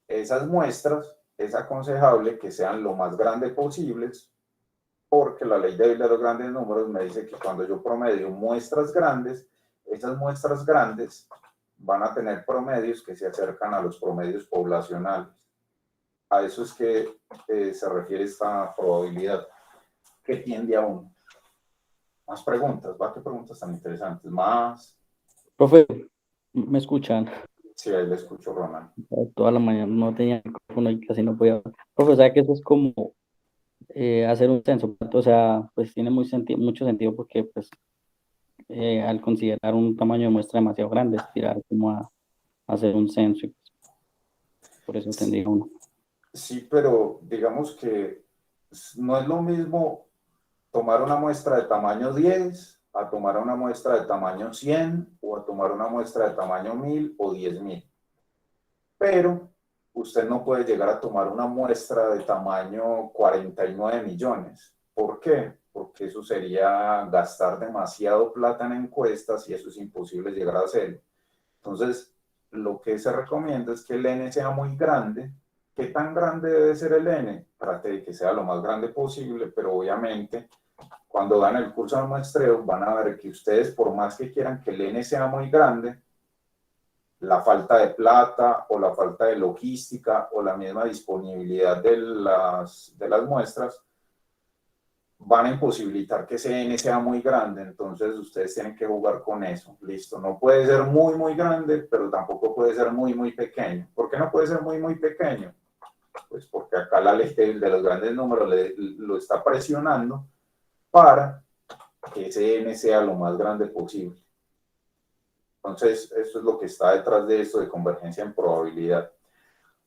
esas muestras es aconsejable que sean lo más grandes posibles, porque la ley de los grandes números me dice que cuando yo promedio muestras grandes, esas muestras grandes van a tener promedios que se acercan a los promedios poblacionales. A eso es que se refiere esta probabilidad, que tiende a 1. Más preguntas, ¿va? ¿Qué preguntas tan interesantes? Más. Profe, ¿me escuchan? Sí, ahí le escucho, Ronald. Toda la mañana no tenía micrófono y casi no podía hablar. Profe, ¿sabe que eso es como hacer un censo? O sea, pues tiene mucho sentido porque pues al considerar un tamaño de muestra demasiado grande, es tirar como a hacer un censo. Y, pues, por eso tendría uno. Sí, pero digamos que no es lo mismo tomar una muestra de tamaño 10 a tomar una muestra de tamaño 100 o a tomar una muestra de tamaño 1000 o 10.000. Pero usted no puede llegar a tomar una muestra de tamaño 49 millones. ¿Por qué? Porque eso sería gastar demasiado plata en encuestas y eso es imposible llegar a hacerlo. Entonces, lo que se recomienda es que el N sea muy grande. ¿Qué tan grande debe ser el N? Trate de que sea lo más grande posible, pero obviamente cuando dan el curso de muestreo van a ver que ustedes, por más que quieran que el N sea muy grande, la falta de plata o la falta de logística o la misma disponibilidad de las muestras van a imposibilitar que ese N sea muy grande. Entonces ustedes tienen que jugar con eso. Listo, no puede ser muy, muy grande, pero tampoco puede ser muy, muy pequeño. ¿Por qué no puede ser muy, muy pequeño? Pues porque acá la ley de los grandes números lo está presionando para que ese N sea lo más grande posible. Entonces, eso es lo que está detrás de esto de convergencia en probabilidad.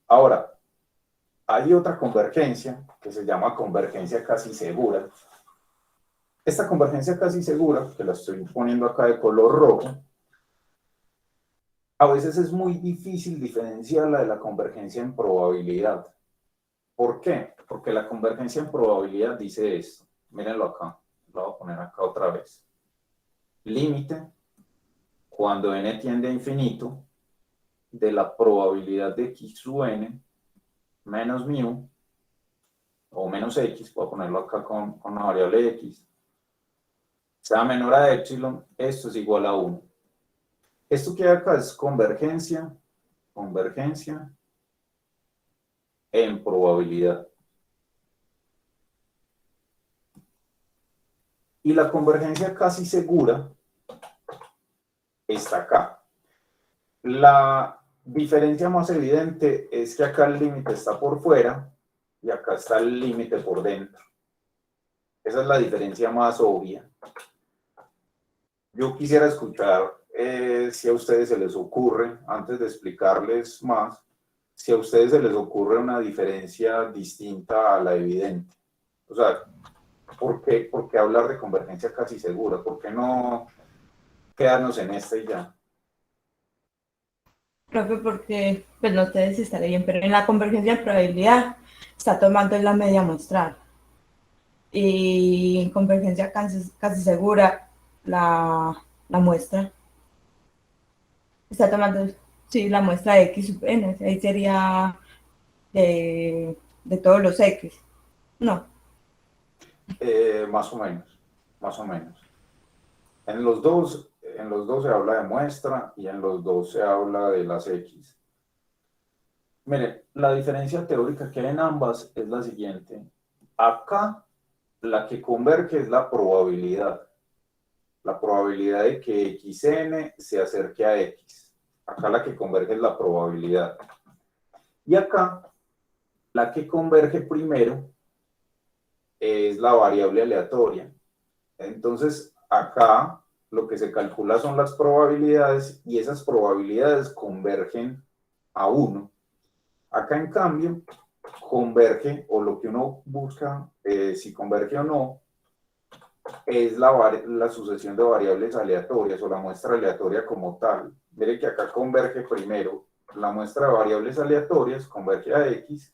Ahora, hay otra convergencia que se llama convergencia casi segura. Esta convergencia casi segura, que la estoy poniendo acá de color rojo, a veces es muy difícil diferenciarla de la convergencia en probabilidad. ¿Por qué? Porque la convergencia en probabilidad dice esto. Mírenlo acá. Lo voy a poner acá otra vez. Límite cuando n tiende a infinito de la probabilidad de x sub n menos mu o menos x, voy a ponerlo acá con una variable x, sea menor a epsilon, esto es igual a 1. Esto que hay acá es convergencia en probabilidad. Y la convergencia casi segura está acá. La diferencia más evidente es que acá el límite está por fuera y acá está el límite por dentro. Esa es la diferencia más obvia. Yo quisiera escuchar si a ustedes se les ocurre, antes de explicarles más, si a ustedes se les ocurre una diferencia distinta a la evidente. O sea, ¿por qué hablar de convergencia casi segura? ¿Por qué no quedarnos en esta y ya? Profe, porque, pues no sé si estaré bien, pero en la convergencia de probabilidad está tomando la media muestral. Y en convergencia casi segura la muestra. Está tomando, sí, la muestra de x sub n. Ahí sería de todos los x. No. Más o menos, más o menos. En los dos se habla de muestra y en los dos se habla de las X. Miren, la diferencia teórica que hay en ambas es la siguiente. Acá, la que converge es la probabilidad. La probabilidad de que xn se acerque a x. Acá la que converge es la probabilidad. Y acá, la que converge primero es la variable aleatoria. Entonces, acá lo que se calcula son las probabilidades y esas probabilidades convergen a 1. Acá, en cambio, converge, o lo que uno busca, si converge o no, es la sucesión de variables aleatorias o la muestra aleatoria como tal. Mire que acá converge primero la muestra de variables aleatorias, converge a X,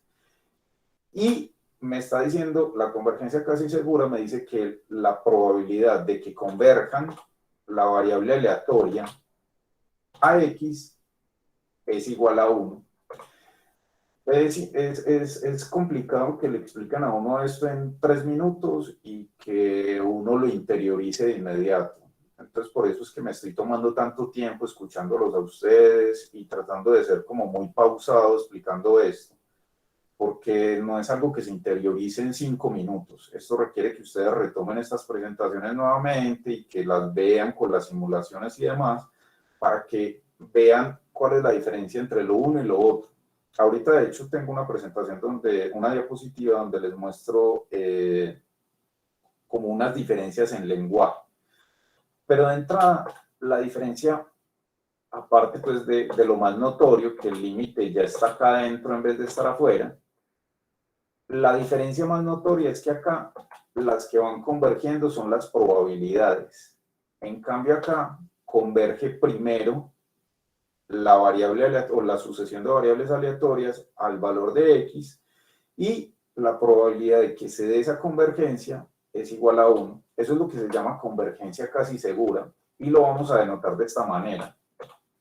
y me está diciendo, la convergencia casi segura me dice que la probabilidad de que converjan la variable aleatoria a X es igual a 1. Es complicado que le explican a uno esto en 3 minutos y que uno lo interiorice de inmediato. Entonces, por eso es que me estoy tomando tanto tiempo escuchándolos a ustedes y tratando de ser como muy pausado explicando esto. porque no es algo que se interiorice en 5 minutos. Esto requiere que ustedes retomen estas presentaciones nuevamente y que las vean con las simulaciones y demás, para que vean cuál es la diferencia entre lo uno y lo otro. Ahorita, de hecho, tengo una presentación una diapositiva donde les muestro como unas diferencias en lenguaje. Pero de entrada, la diferencia, aparte pues de lo más notorio, que el límite ya está acá adentro en vez de estar afuera, la diferencia más notoria es que acá las que van convergiendo son las probabilidades. En cambio acá converge primero la variable o la sucesión de variables aleatorias al valor de x, y la probabilidad de que se dé esa convergencia es igual a 1. Eso es lo que se llama convergencia casi segura, y lo vamos a denotar de esta manera.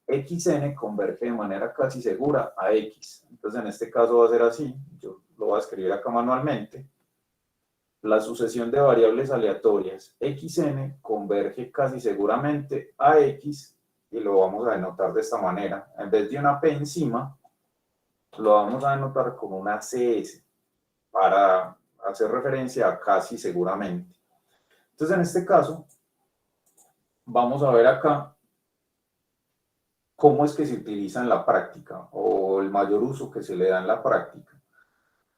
xn converge de manera casi segura a x. Entonces en este caso va a ser así, yo lo voy a escribir acá manualmente. La sucesión de variables aleatorias xn converge casi seguramente a x, y lo vamos a denotar de esta manera. En vez de una p encima, lo vamos a denotar con una cs, para hacer referencia a casi seguramente. Entonces en este caso, vamos a ver acá cómo es que se utiliza en la práctica, o el mayor uso que se le da en la práctica.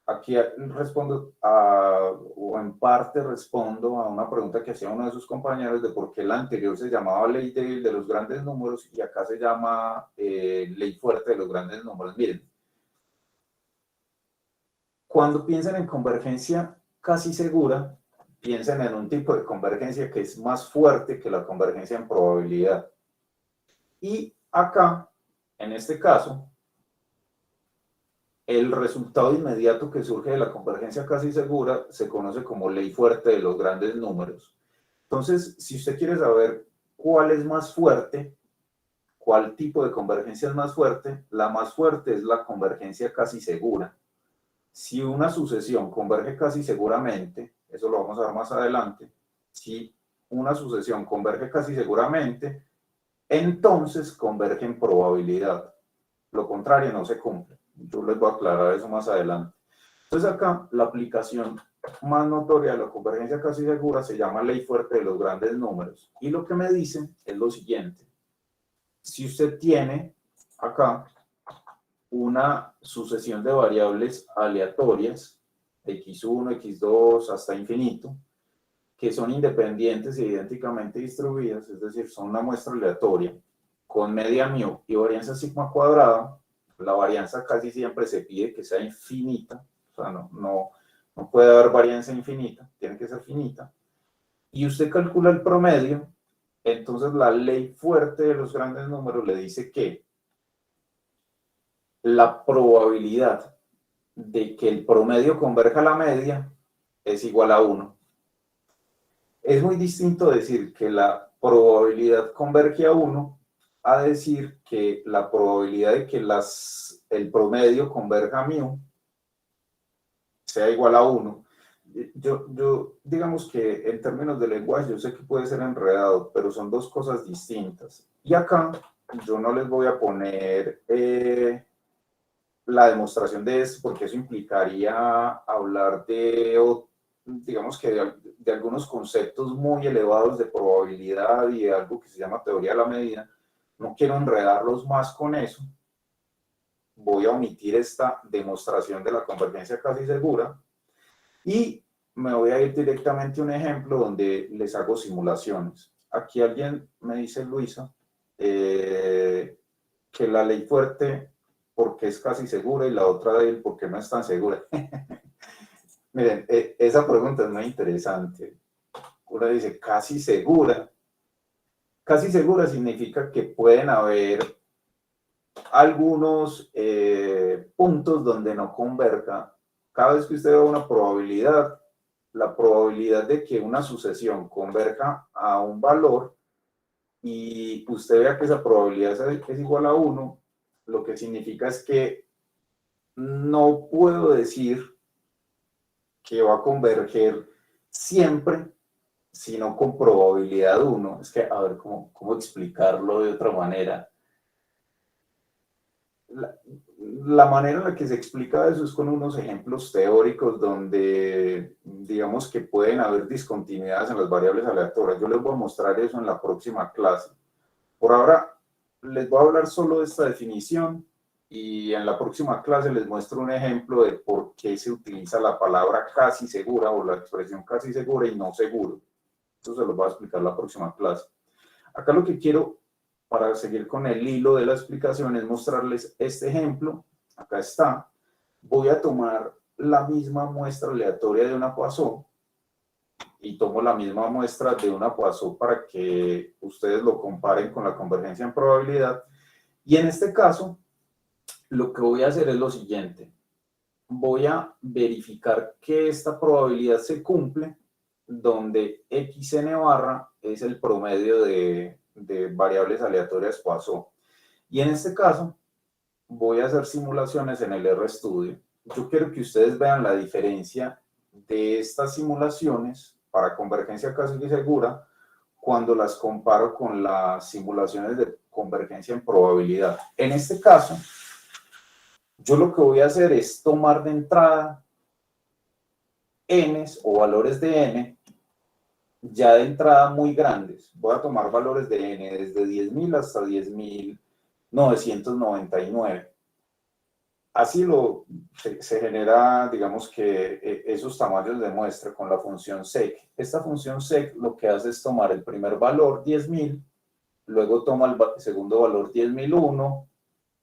Aquí respondo o en parte respondo a una pregunta que hacía uno de sus compañeros de por qué la anterior se llamaba ley de los grandes números y acá se llama ley fuerte de los grandes números. Miren, cuando piensan en convergencia casi segura, piensen en un tipo de convergencia que es más fuerte que la convergencia en probabilidad. Y acá, en este caso, el resultado inmediato que surge de la convergencia casi segura se conoce como ley fuerte de los grandes números. Entonces, si usted quiere saber cuál es más fuerte, cuál tipo de convergencia es más fuerte, la más fuerte es la convergencia casi segura. Si una sucesión converge casi seguramente, eso lo vamos a ver más adelante, si una sucesión converge casi seguramente, entonces converge en probabilidad. Lo contrario no se cumple. Yo les voy a aclarar eso más adelante. Entonces acá la aplicación más notoria de la convergencia casi segura se llama ley fuerte de los grandes números. Y lo que me dicen es lo siguiente. Si usted tiene acá una sucesión de variables aleatorias, x1, x2, hasta infinito, que son independientes e idénticamente distribuidas, es decir, son una muestra aleatoria, con media μ y varianza sigma cuadrada, la varianza casi siempre se pide que sea infinita, o sea, no puede haber varianza infinita, tiene que ser finita, y usted calcula el promedio, entonces la ley fuerte de los grandes números le dice que la probabilidad de que el promedio converja a la media es igual a 1. Es muy distinto decir que la probabilidad converge a 1 a decir que la probabilidad de que el promedio converja a μ sea igual a 1. Yo digamos que en términos de lenguaje, yo sé que puede ser enredado, pero son dos cosas distintas. Y acá yo no les voy a poner la demostración de esto, porque eso implicaría hablar digamos que de algunos conceptos muy elevados de probabilidad y de algo que se llama teoría de la medida. No quiero enredarlos más con eso. Voy a omitir esta demostración de la convergencia casi segura y me voy a ir directamente a un ejemplo donde les hago simulaciones. Aquí alguien me dice, Luisa, que la ley fuerte porque es casi segura y la otra de él porque no es tan segura. Miren, esa pregunta es muy interesante. Uno dice, casi segura. Casi segura significa que pueden haber algunos puntos donde no converja. Cada vez que usted ve una probabilidad, la probabilidad de que una sucesión converja a un valor y usted vea que esa probabilidad es igual a 1, lo que significa es que no puedo decir que va a converger siempre, sino con probabilidad 1. Es que, a ver, ¿cómo explicarlo de otra manera? La manera en la que se explica eso es con unos ejemplos teóricos donde digamos que pueden haber discontinuidades en las variables aleatorias. Yo les voy a mostrar eso en la próxima clase. Por ahora les voy a hablar solo de esta definición y en la próxima clase les muestro un ejemplo de por qué se utiliza la palabra casi segura o la expresión casi segura y no seguro. Eso se lo voy a explicar en la próxima clase. Acá lo que quiero, para seguir con el hilo de la explicación, es mostrarles este ejemplo. Acá está. Voy a tomar la misma muestra aleatoria de una Poisson y tomo la misma muestra de una Poisson para que ustedes lo comparen con la convergencia en probabilidad. Y en este caso, lo que voy a hacer es lo siguiente. Voy a verificar que esta probabilidad se cumple, donde xn barra es el promedio de variables aleatorias Poisson. Y en este caso, voy a hacer simulaciones en el RStudio. Yo quiero que ustedes vean la diferencia de estas simulaciones para convergencia casi segura cuando las comparo con las simulaciones de convergencia en probabilidad. En este caso, yo lo que voy a hacer es tomar de entrada n's o valores de n ya de entrada muy grandes. Voy a tomar valores de n desde 10.000 hasta 10.999. Así se genera, digamos que esos tamaños de muestra con la función sec. Esta función sec lo que hace es tomar el primer valor 10.000, luego toma el segundo valor 10.001,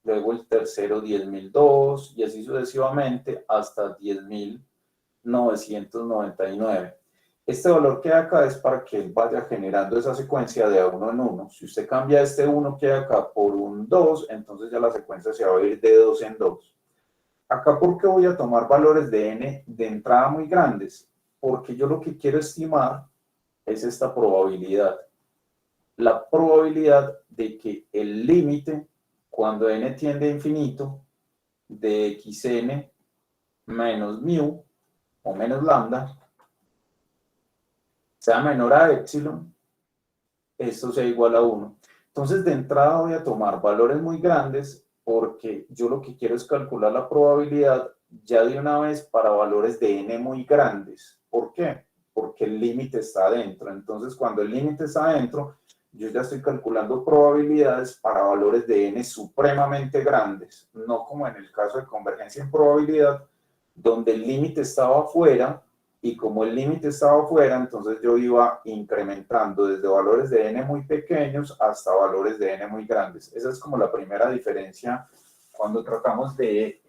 luego el tercero 10.002 y así sucesivamente hasta 10.999. Este valor que hay acá es para que él vaya generando esa secuencia de a uno en uno. Si usted cambia este 1 que hay acá por un 2, entonces ya la secuencia se va a ir de 2 en 2. Acá, ¿por qué voy a tomar valores de n de entrada muy grandes? Porque yo lo que quiero estimar es esta probabilidad. La probabilidad de que el límite, cuando n tiende a infinito, de xn menos mu o menos lambda, sea menor a epsilon, esto sea igual a 1. Entonces, de entrada voy a tomar valores muy grandes porque yo lo que quiero es calcular la probabilidad ya de una vez para valores de n muy grandes. ¿Por qué? Porque el límite está adentro. Entonces, cuando el límite está adentro, yo ya estoy calculando probabilidades para valores de n supremamente grandes, no como en el caso de convergencia en probabilidad, donde el límite estaba afuera, y como el límite estaba afuera, entonces yo iba incrementando desde valores de n muy pequeños hasta valores de n muy grandes. Esa es como la primera diferencia cuando tratamos de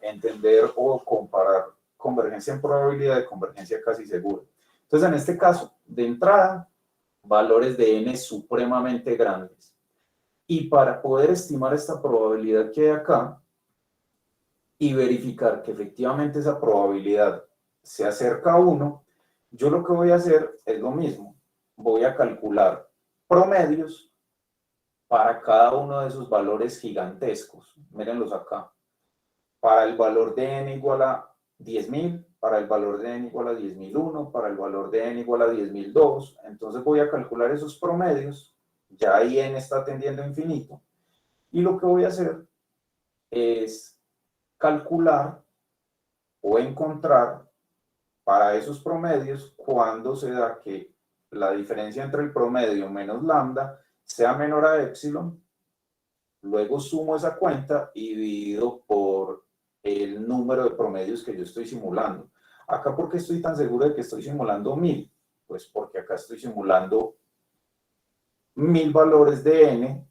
entender o comparar convergencia en probabilidad de convergencia casi segura. Entonces, en este caso, de entrada, valores de n supremamente grandes. Y para poder estimar esta probabilidad que hay acá y verificar que efectivamente esa probabilidad se acerca a 1, yo lo que voy a hacer es lo mismo. Voy a calcular promedios para cada uno de esos valores gigantescos. Mírenlos acá. Para el valor de n igual a 10.000, para el valor de n igual a 10.001, para el valor de n igual a 10.002. Entonces voy a calcular esos promedios. Ya ahí n está tendiendo a infinito. Y lo que voy a hacer es calcular o encontrar para esos promedios cuando se da que la diferencia entre el promedio menos lambda sea menor a epsilon. Luego sumo esa cuenta y divido por el número de promedios que yo estoy simulando. Acá, ¿por qué estoy tan seguro de que estoy simulando 1000? Pues porque acá estoy simulando 1000 valores de n,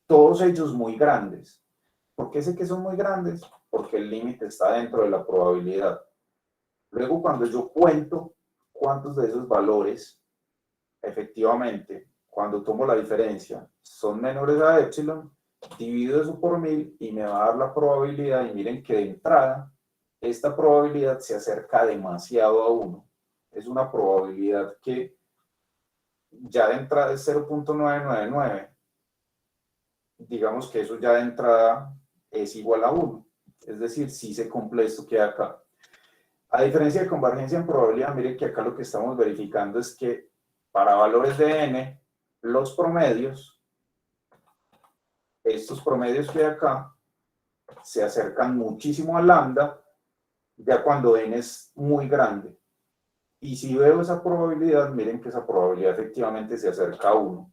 todos ellos muy grandes. ¿Por qué sé que son muy grandes? Porque el límite está dentro de la probabilidad. Luego, cuando yo cuento cuántos de esos valores, efectivamente, cuando tomo la diferencia, son menores a epsilon, divido eso por 1000 y me va a dar la probabilidad. Y miren que de entrada, esta probabilidad se acerca demasiado a 1. Es una probabilidad que ya de entrada es 0.999. Digamos que eso ya de entrada es igual a 1. Es decir, si se cumple esto que hay acá. A diferencia de convergencia en probabilidad, miren que acá lo que estamos verificando es que para valores de n, los promedios, estos promedios que hay acá, se acercan muchísimo a lambda, ya cuando n es muy grande. Y si veo esa probabilidad, miren que esa probabilidad efectivamente se acerca a 1.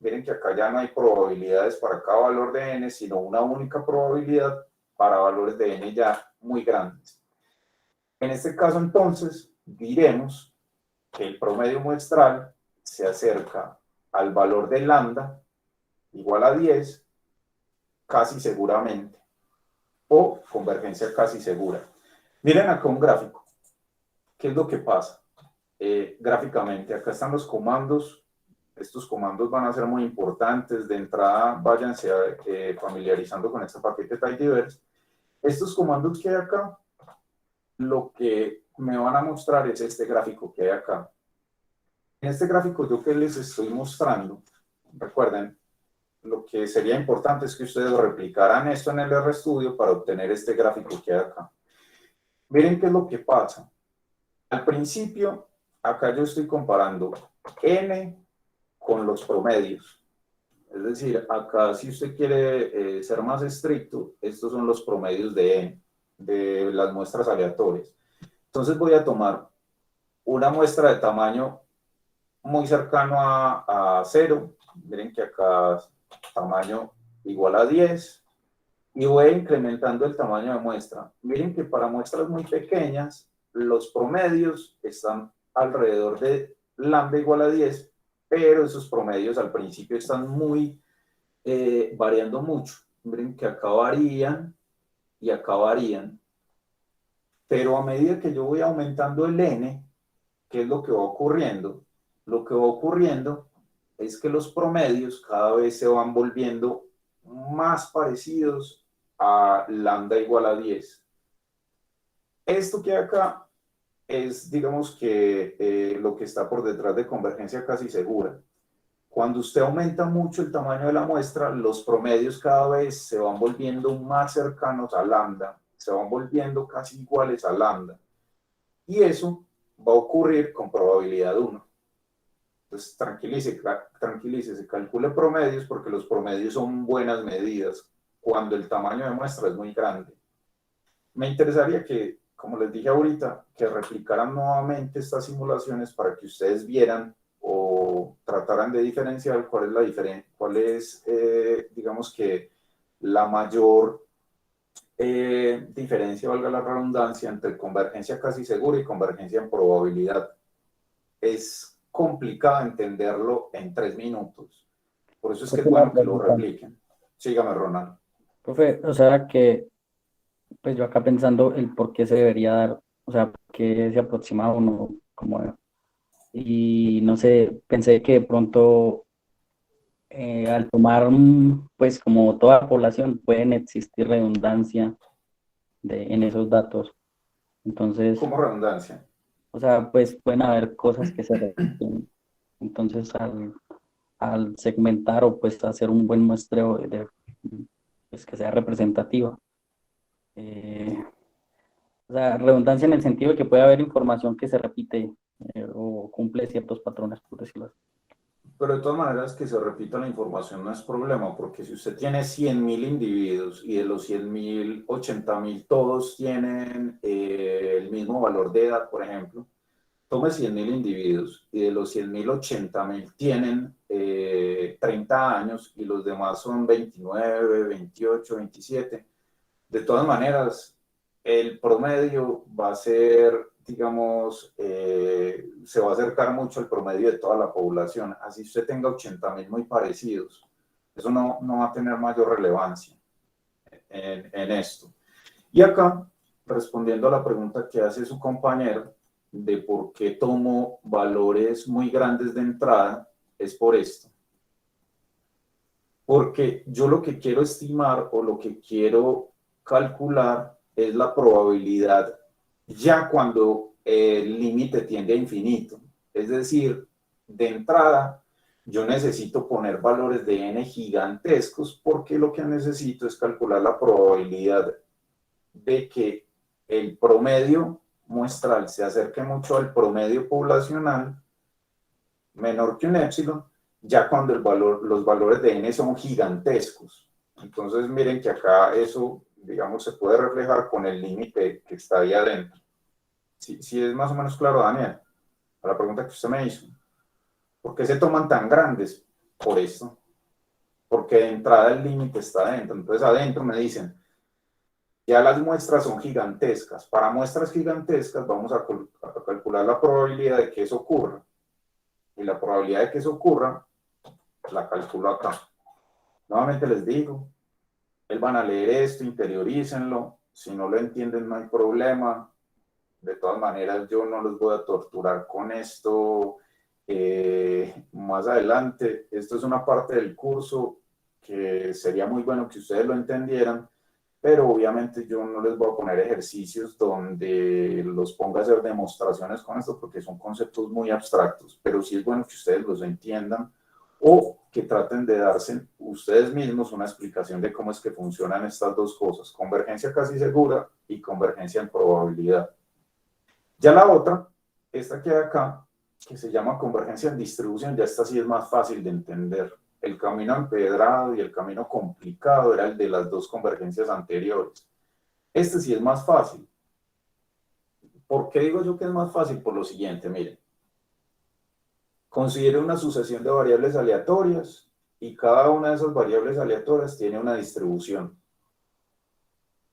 Miren que acá ya no hay probabilidades para cada valor de n, sino una única probabilidad para valores de n ya muy grandes. En este caso, entonces, diremos que el promedio muestral se acerca al valor de lambda igual a 10 casi seguramente, o convergencia casi segura. Miren acá un gráfico. ¿Qué es lo que pasa? Gráficamente, acá están los comandos. Estos comandos van a ser muy importantes. De entrada, váyanse familiarizando con este paquete tidyverse. Estos comandos que hay acá, lo que me van a mostrar es este gráfico que hay acá. En este gráfico yo que les estoy mostrando, recuerden, lo que sería importante es que ustedes replicaran esto en el RStudio para obtener este gráfico que hay acá. Miren qué es lo que pasa. Al principio, acá yo estoy comparando n con los promedios. Es decir, acá si usted quiere ser más estricto, estos son los promedios de n, de las muestras aleatorias. Entonces voy a tomar una muestra de tamaño muy cercano a 0. Miren que acá tamaño igual a 10. Y voy incrementando el tamaño de muestra. Miren que para muestras muy pequeñas, los promedios están alrededor de lambda igual a 10, pero esos promedios al principio están variando mucho. Miren que acá varían y acá varían. Pero a medida que yo voy aumentando el n, ¿qué es lo que va ocurriendo? Lo que va ocurriendo es que los promedios cada vez se van volviendo más parecidos a lambda igual a 10. Esto que acá es, digamos que lo que está por detrás de convergencia casi segura. Cuando usted aumenta mucho el tamaño de la muestra, los promedios cada vez se van volviendo más cercanos a lambda, se van volviendo casi iguales a lambda. Y eso va a ocurrir con probabilidad 1. Entonces, tranquilícese, calcule promedios porque los promedios son buenas medidas cuando el tamaño de muestra es muy grande. Me interesaría que, como les dije ahorita, que replicaran nuevamente estas simulaciones para que ustedes vieran o trataran de diferenciar cuál es la diferencia, digamos que la mayor diferencia, valga la redundancia, entre convergencia casi segura y convergencia en probabilidad. Es complicado entenderlo en 3 minutos. Por eso es que es bueno que lo repliquen. Sígame, Ronald. Profe, o sea que, pues yo acá pensando el por qué se debería dar, o sea, por qué se aproxima a uno, como, y no sé, pensé que de pronto al tomar, pues como toda la población, pueden existir redundancia en esos datos. Entonces, ¿Cómo redundancia? o sea, pues pueden haber cosas que se repiten. Entonces, al segmentar o pues hacer un buen muestreo pues, que sea representativa. O sea, redundancia en el sentido de que puede haber información que se repite o cumple ciertos patrones, por decirlo así. Pero de todas maneras, que se repita la información no es problema, porque si usted tiene 100.000 individuos y de los 100.000, 80.000 todos tienen el mismo valor de edad, por ejemplo, tome 100.000 individuos y de los 100.000, 80.000 tienen 30 años y los demás son 29, 28, 27. De todas maneras, el promedio va a ser, digamos, se va a acercar mucho al promedio de toda la población. Así usted tenga 80.000 muy parecidos, eso no va a tener mayor relevancia en esto. Y acá, respondiendo a la pregunta que hace su compañero, de por qué tomo valores muy grandes de entrada, es por esto. Porque yo lo que quiero estimar o lo que quiero calcular es la probabilidad ya cuando el límite tiende a infinito. Es decir, de entrada, yo necesito poner valores de n gigantescos porque lo que necesito es calcular la probabilidad de que el promedio muestral se acerque mucho al promedio poblacional, menor que un épsilon, ya cuando los valores de n son gigantescos. Entonces miren que acá eso digamos, se puede reflejar con el límite que está ahí adentro. Si es más o menos claro, Daniel, a la pregunta que usted me hizo. ¿Por qué se toman tan grandes? Por esto. Porque de entrada el límite está adentro. Entonces adentro me dicen, ya las muestras son gigantescas. Para muestras gigantescas vamos a calcular la probabilidad de que eso ocurra. Y la probabilidad de que eso ocurra, la calculo acá. Nuevamente les digo, van a leer esto, interiorícenlo. Si no lo entienden, no hay problema. De todas maneras, yo no los voy a torturar con esto más adelante. Esto es una parte del curso que sería muy bueno que ustedes lo entendieran, pero obviamente yo no les voy a poner ejercicios donde los ponga a hacer demostraciones con esto, porque son conceptos muy abstractos, pero sí es bueno que ustedes los entiendan o que traten de darse ustedes mismos una explicación de cómo es que funcionan estas dos cosas, convergencia casi segura y convergencia en probabilidad. Ya la otra, esta que hay acá, que se llama convergencia en distribución, ya esta sí es más fácil de entender. El camino empedrado y el camino complicado era el de las dos convergencias anteriores. Este sí es más fácil. ¿Por qué digo yo que es más fácil? Por lo siguiente, miren. Considere una sucesión de variables aleatorias y cada una de esas variables aleatorias tiene una distribución.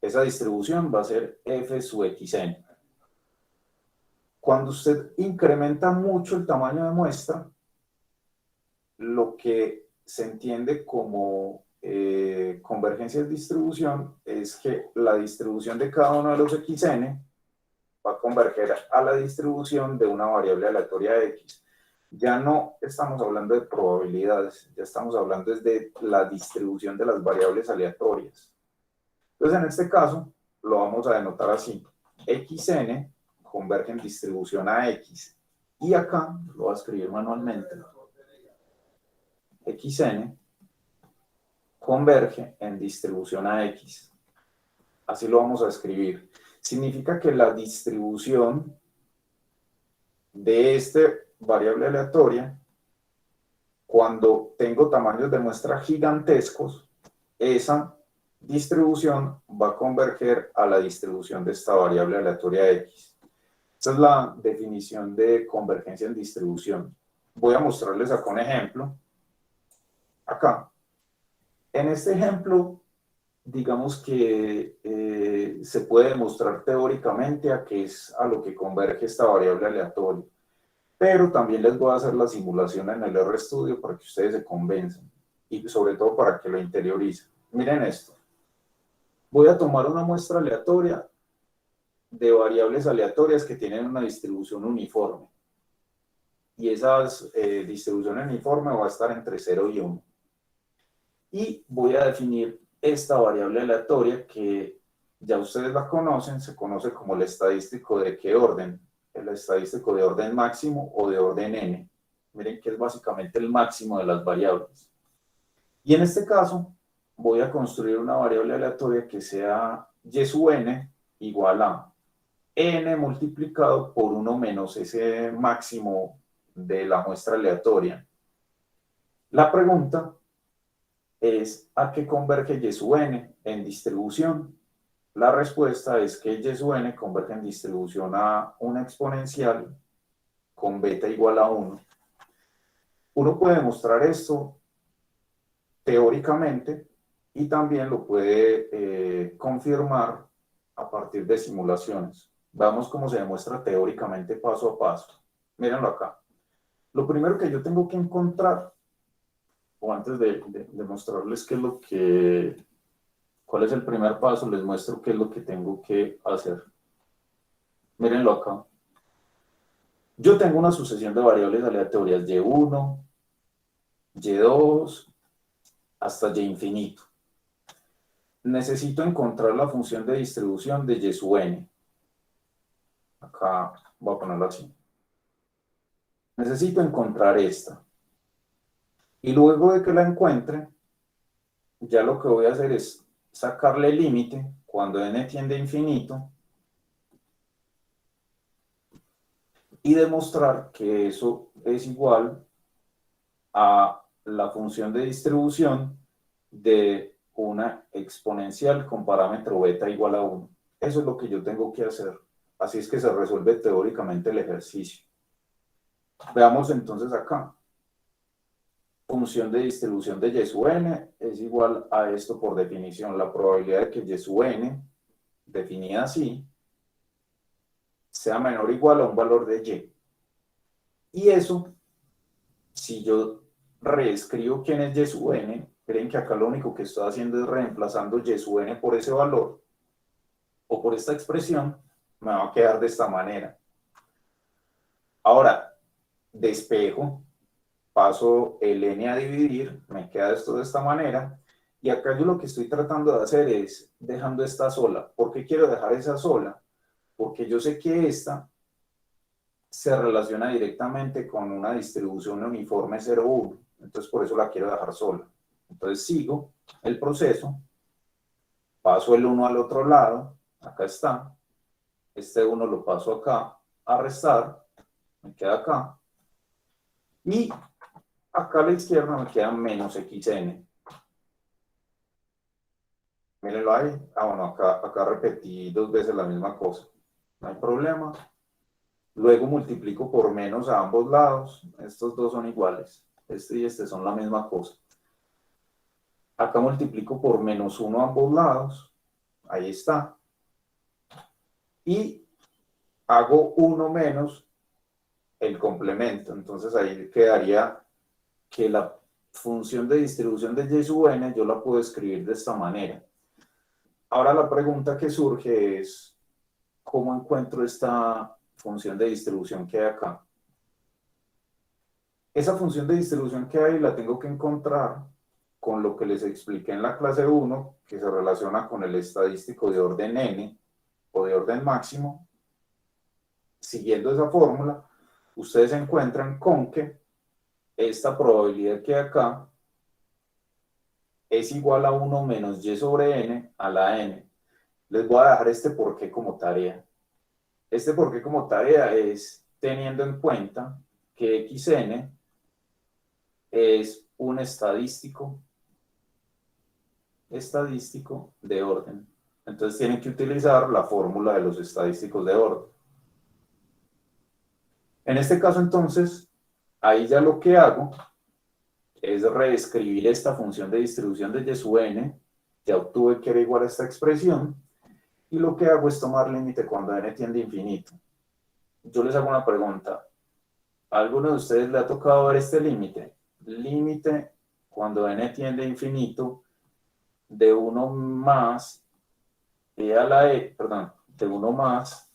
Esa distribución va a ser f sub xn. Cuando usted incrementa mucho el tamaño de muestra, lo que se entiende como convergencia de distribución es que la distribución de cada uno de los xn va a converger a la distribución de una variable aleatoria x. Ya no estamos hablando de probabilidades, ya estamos hablando de la distribución de las variables aleatorias. Entonces, en este caso, lo vamos a denotar así. xn converge en distribución a x. Y acá lo voy a escribir manualmente. xn converge en distribución a x. Así lo vamos a escribir. Significa que la distribución de esta variable aleatoria, cuando tengo tamaños de muestra gigantescos, esa distribución va a converger a la distribución de esta variable aleatoria x. Esa es la definición de convergencia en distribución. Voy a mostrarles acá un ejemplo. Acá. En este ejemplo, digamos que se puede demostrar teóricamente a qué es a lo que converge esta variable aleatoria. Pero también les voy a hacer la simulación en el RStudio para que ustedes se convenzan. Y sobre todo para que lo interioricen. Miren esto. Voy a tomar una muestra aleatoria de variables aleatorias que tienen una distribución uniforme. Y esa distribución uniforme va a estar entre 0 y 1. Y voy a definir esta variable aleatoria que ya ustedes la conocen, se conoce como el estadístico de qué orden, el estadístico de orden máximo o de orden n. Miren que es básicamente el máximo de las variables. Y en este caso voy a construir una variable aleatoria que sea y sub n igual a n multiplicado por 1 menos ese máximo de la muestra aleatoria. La pregunta es ¿a qué converge y sub n en distribución? La respuesta es que y sub n converge en distribución a una exponencial con beta igual a 1. Uno puede demostrar esto teóricamente y también lo puede confirmar a partir de simulaciones. Vamos cómo se demuestra teóricamente paso a paso. Mírenlo acá. Lo primero que yo tengo que encontrar, o antes de mostrarles qué es lo que, cuál es el primer paso, les muestro qué es lo que tengo que hacer. Mírenlo acá. Yo tengo una sucesión de variables aleatorias y1, y2, hasta y infinito. Necesito encontrar la función de distribución de y sub n. Acá voy a ponerlo así. Necesito encontrar esta. Y luego de que la encuentre, ya lo que voy a hacer es sacarle el límite cuando n tiende a infinito y demostrar que eso es igual a la función de distribución de una exponencial con parámetro beta igual a 1. Eso es lo que yo tengo que hacer. Así es que se resuelve teóricamente el ejercicio. Veamos entonces acá. Función de distribución de y sub n es igual a esto por definición. La probabilidad de que y sub n, definida así, sea menor o igual a un valor de y. Y eso, si yo reescribo quién es y sub n, creen que acá lo único que estoy haciendo es reemplazando y sub n por ese valor, o por esta expresión, me va a quedar de esta manera. Ahora, despejo, paso el n a dividir, me queda esto de esta manera, y acá yo lo que estoy tratando de hacer es dejando esta sola. ¿Por qué quiero dejar esa sola? Porque yo sé que esta se relaciona directamente con una distribución uniforme 0,1, entonces por eso la quiero dejar sola. Entonces sigo el proceso, paso el 1 al otro lado, acá está, este 1 lo paso acá a restar, me queda acá, y acá a la izquierda me queda menos xn. Mírenlo ahí. Bueno, acá repetí 2 veces la misma cosa. No hay problema. Luego multiplico por menos a ambos lados. Estos dos son iguales. Este y este son la misma cosa. Acá multiplico por menos 1 a ambos lados. Ahí está. Y hago 1 menos el complemento. Entonces ahí quedaría que la función de distribución de y sub n yo la puedo escribir de esta manera. Ahora la pregunta que surge es, ¿cómo encuentro esta función de distribución que hay acá? Esa función de distribución que hay la tengo que encontrar con lo que les expliqué en la clase 1, que se relaciona con el estadístico de orden n o de orden máximo. Siguiendo esa fórmula, ustedes se encuentran con que esta probabilidad que hay acá es igual a 1 menos y sobre n a la n. Les voy a dejar este porqué como tarea. Este porqué como tarea es teniendo en cuenta que xn es un estadístico de orden. Entonces tienen que utilizar la fórmula de los estadísticos de orden. En este caso entonces, ahí ya lo que hago es reescribir esta función de distribución de y sub n, ya obtuve que era igual a esta expresión, y lo que hago es tomar límite cuando n tiende a infinito. Yo les hago una pregunta. ¿A alguno de ustedes le ha tocado ver este límite? Límite cuando n tiende a infinito de 1 más e a la e, perdón, de 1 más,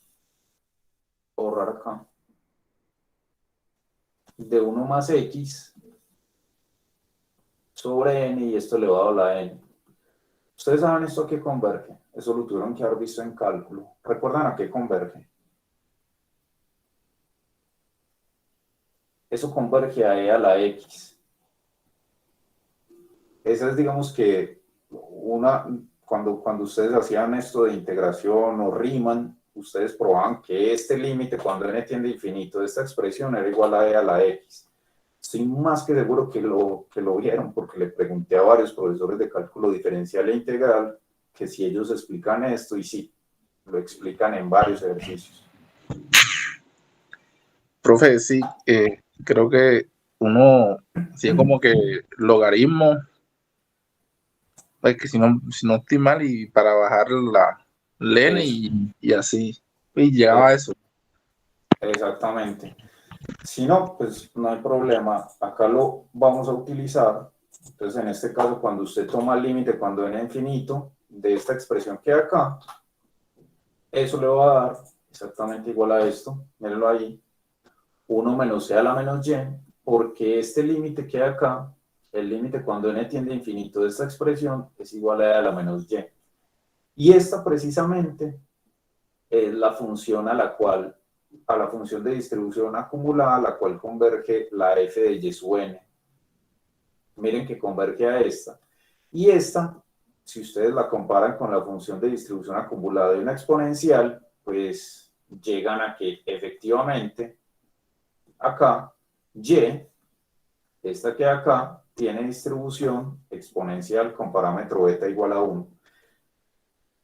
borrar acá, de 1 más x sobre n y esto elevado a la n. ¿Ustedes saben esto a qué converge? Eso lo tuvieron que haber visto en cálculo. ¿Recuerdan a qué converge? Eso converge a e a la x. Esa es, digamos que, cuando ustedes hacían esto de integración o Riemann, ustedes probaban que este límite, cuando n tiende a infinito, de esta expresión era igual a e a la x. Estoy más que seguro que lo vieron, porque le pregunté a varios profesores de cálculo diferencial e integral que si ellos explican esto, y sí, lo explican en varios ejercicios. Profe, sí, creo que uno, si es como que logaritmo, es que si no estoy mal, y para bajar la n y así, y llegaba a eso. Exactamente. Si no, pues no hay problema. Acá lo vamos a utilizar. Entonces, en este caso, cuando usted toma el límite, cuando n es infinito, de esta expresión que hay acá, eso le va a dar exactamente igual a esto. Mírenlo ahí. 1 menos e a la menos y, porque este límite que hay acá, el límite cuando n tiende a infinito de esta expresión, es igual a e a la menos y. Y esta precisamente es la función a la función de distribución acumulada, a la cual converge la f de y sub n. Miren que converge a esta. Y esta, si ustedes la comparan con la función de distribución acumulada de una exponencial, pues llegan a que efectivamente acá, y, esta que acá, tiene distribución exponencial con parámetro beta igual a 1.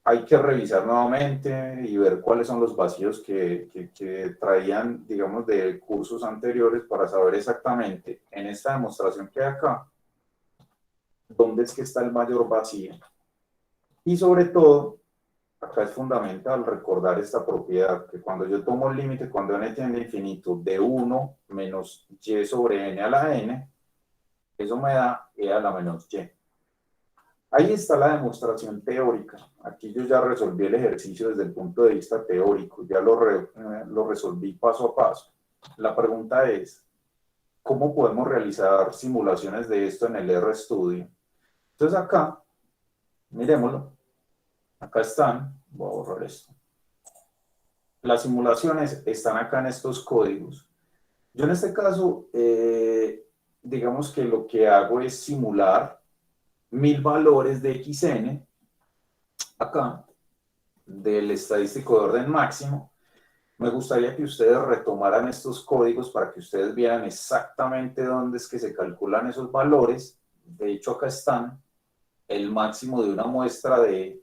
Hay que revisar nuevamente y ver cuáles son los vacíos que traían, digamos, de cursos anteriores para saber exactamente en esta demostración que hay acá, dónde es que está el mayor vacío. Y sobre todo, acá es fundamental recordar esta propiedad, que cuando yo tomo el límite, cuando n tiende a infinito, de 1 menos y sobre n a la n, eso me da e a la menos y. Ahí está la demostración teórica. Aquí yo ya resolví el ejercicio desde el punto de vista teórico, ya lo resolví paso a paso. La pregunta es, ¿cómo podemos realizar simulaciones de esto en el RStudio? Entonces acá, miremoslo, acá están, voy a borrar esto. Las simulaciones están acá en estos códigos. Yo en este caso, digamos que lo que hago es simular 1000 valores de xn, acá, del estadístico de orden máximo. Me gustaría que ustedes retomaran estos códigos para que ustedes vieran exactamente dónde es que se calculan esos valores. De hecho, acá están el máximo de una muestra de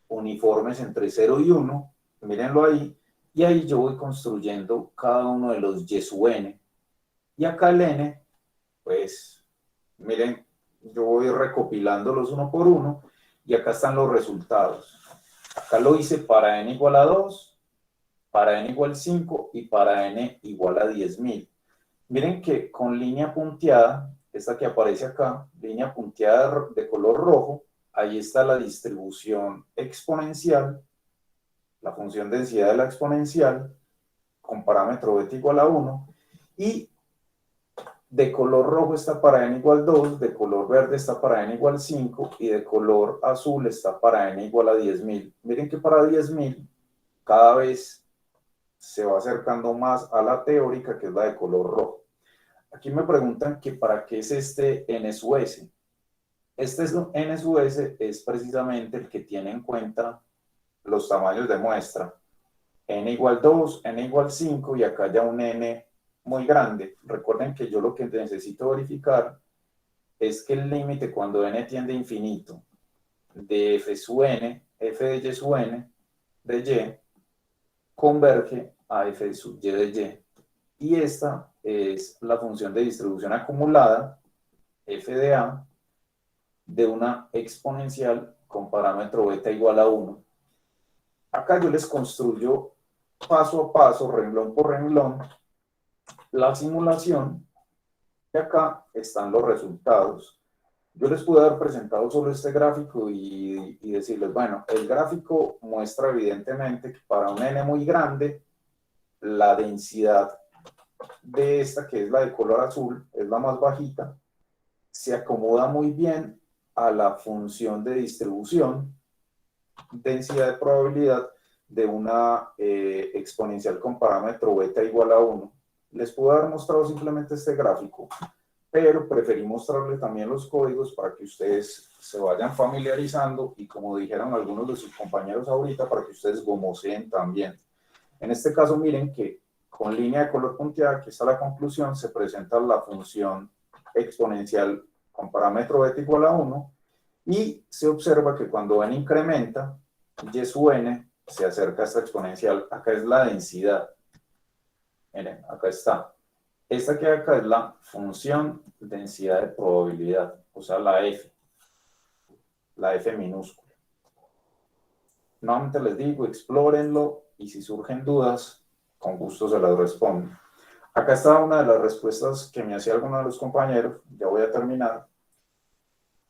uniformes entre 0 y 1. Mírenlo ahí. Y ahí yo voy construyendo cada uno de los y sub n. Y acá el n, pues, miren, yo voy recopilándolos uno por uno y acá están los resultados. Acá lo hice para n igual a 2, para n igual a 5 y para n igual a 10.000. Miren que con línea punteada, esta que aparece acá, línea punteada de color rojo, ahí está la distribución exponencial, la función densidad de la exponencial, con parámetro beta igual a 1, y de color rojo está para n igual 2, de color verde está para n igual 5 y de color azul está para n igual a 10.000. Miren que para 10.000 cada vez se va acercando más a la teórica, que es la de color rojo. Aquí me preguntan que para qué es este n sub s. Este n sub s es precisamente el que tiene en cuenta los tamaños de muestra. N igual 2, n igual 5 y acá ya un n muy grande. Recuerden que yo lo que necesito verificar es que el límite cuando n tiende a infinito de f sub n, f de y sub n, de y, converge a f sub y de y. Y esta es la función de distribución acumulada, f de a, de una exponencial con parámetro beta igual a 1. Acá yo les construyo paso a paso, renglón por renglón, la simulación, y acá están los resultados. Yo les pude haber presentado solo este gráfico y decirles, bueno, el gráfico muestra evidentemente que para un n muy grande, la densidad de esta, que es la de color azul, es la más bajita, se acomoda muy bien a la función de distribución, densidad de probabilidad de una exponencial con parámetro beta igual a 1. Les puedo haber mostrado simplemente este gráfico, pero preferí mostrarles también los códigos para que ustedes se vayan familiarizando y, como dijeron algunos de sus compañeros ahorita, para que ustedes gomoseen también. En este caso, miren que con línea de color punteada, aquí está la conclusión, se presenta la función exponencial con parámetro beta igual a 1 y se observa que cuando n incrementa, y sub n se acerca a esta exponencial. Acá es la densidad. Miren, acá está. Esta que hay acá es la función densidad de probabilidad, o sea, la F minúscula. Nuevamente les digo, explórenlo y si surgen dudas, con gusto se las respondo. Acá está una de las respuestas que me hacía alguno de los compañeros, ya voy a terminar.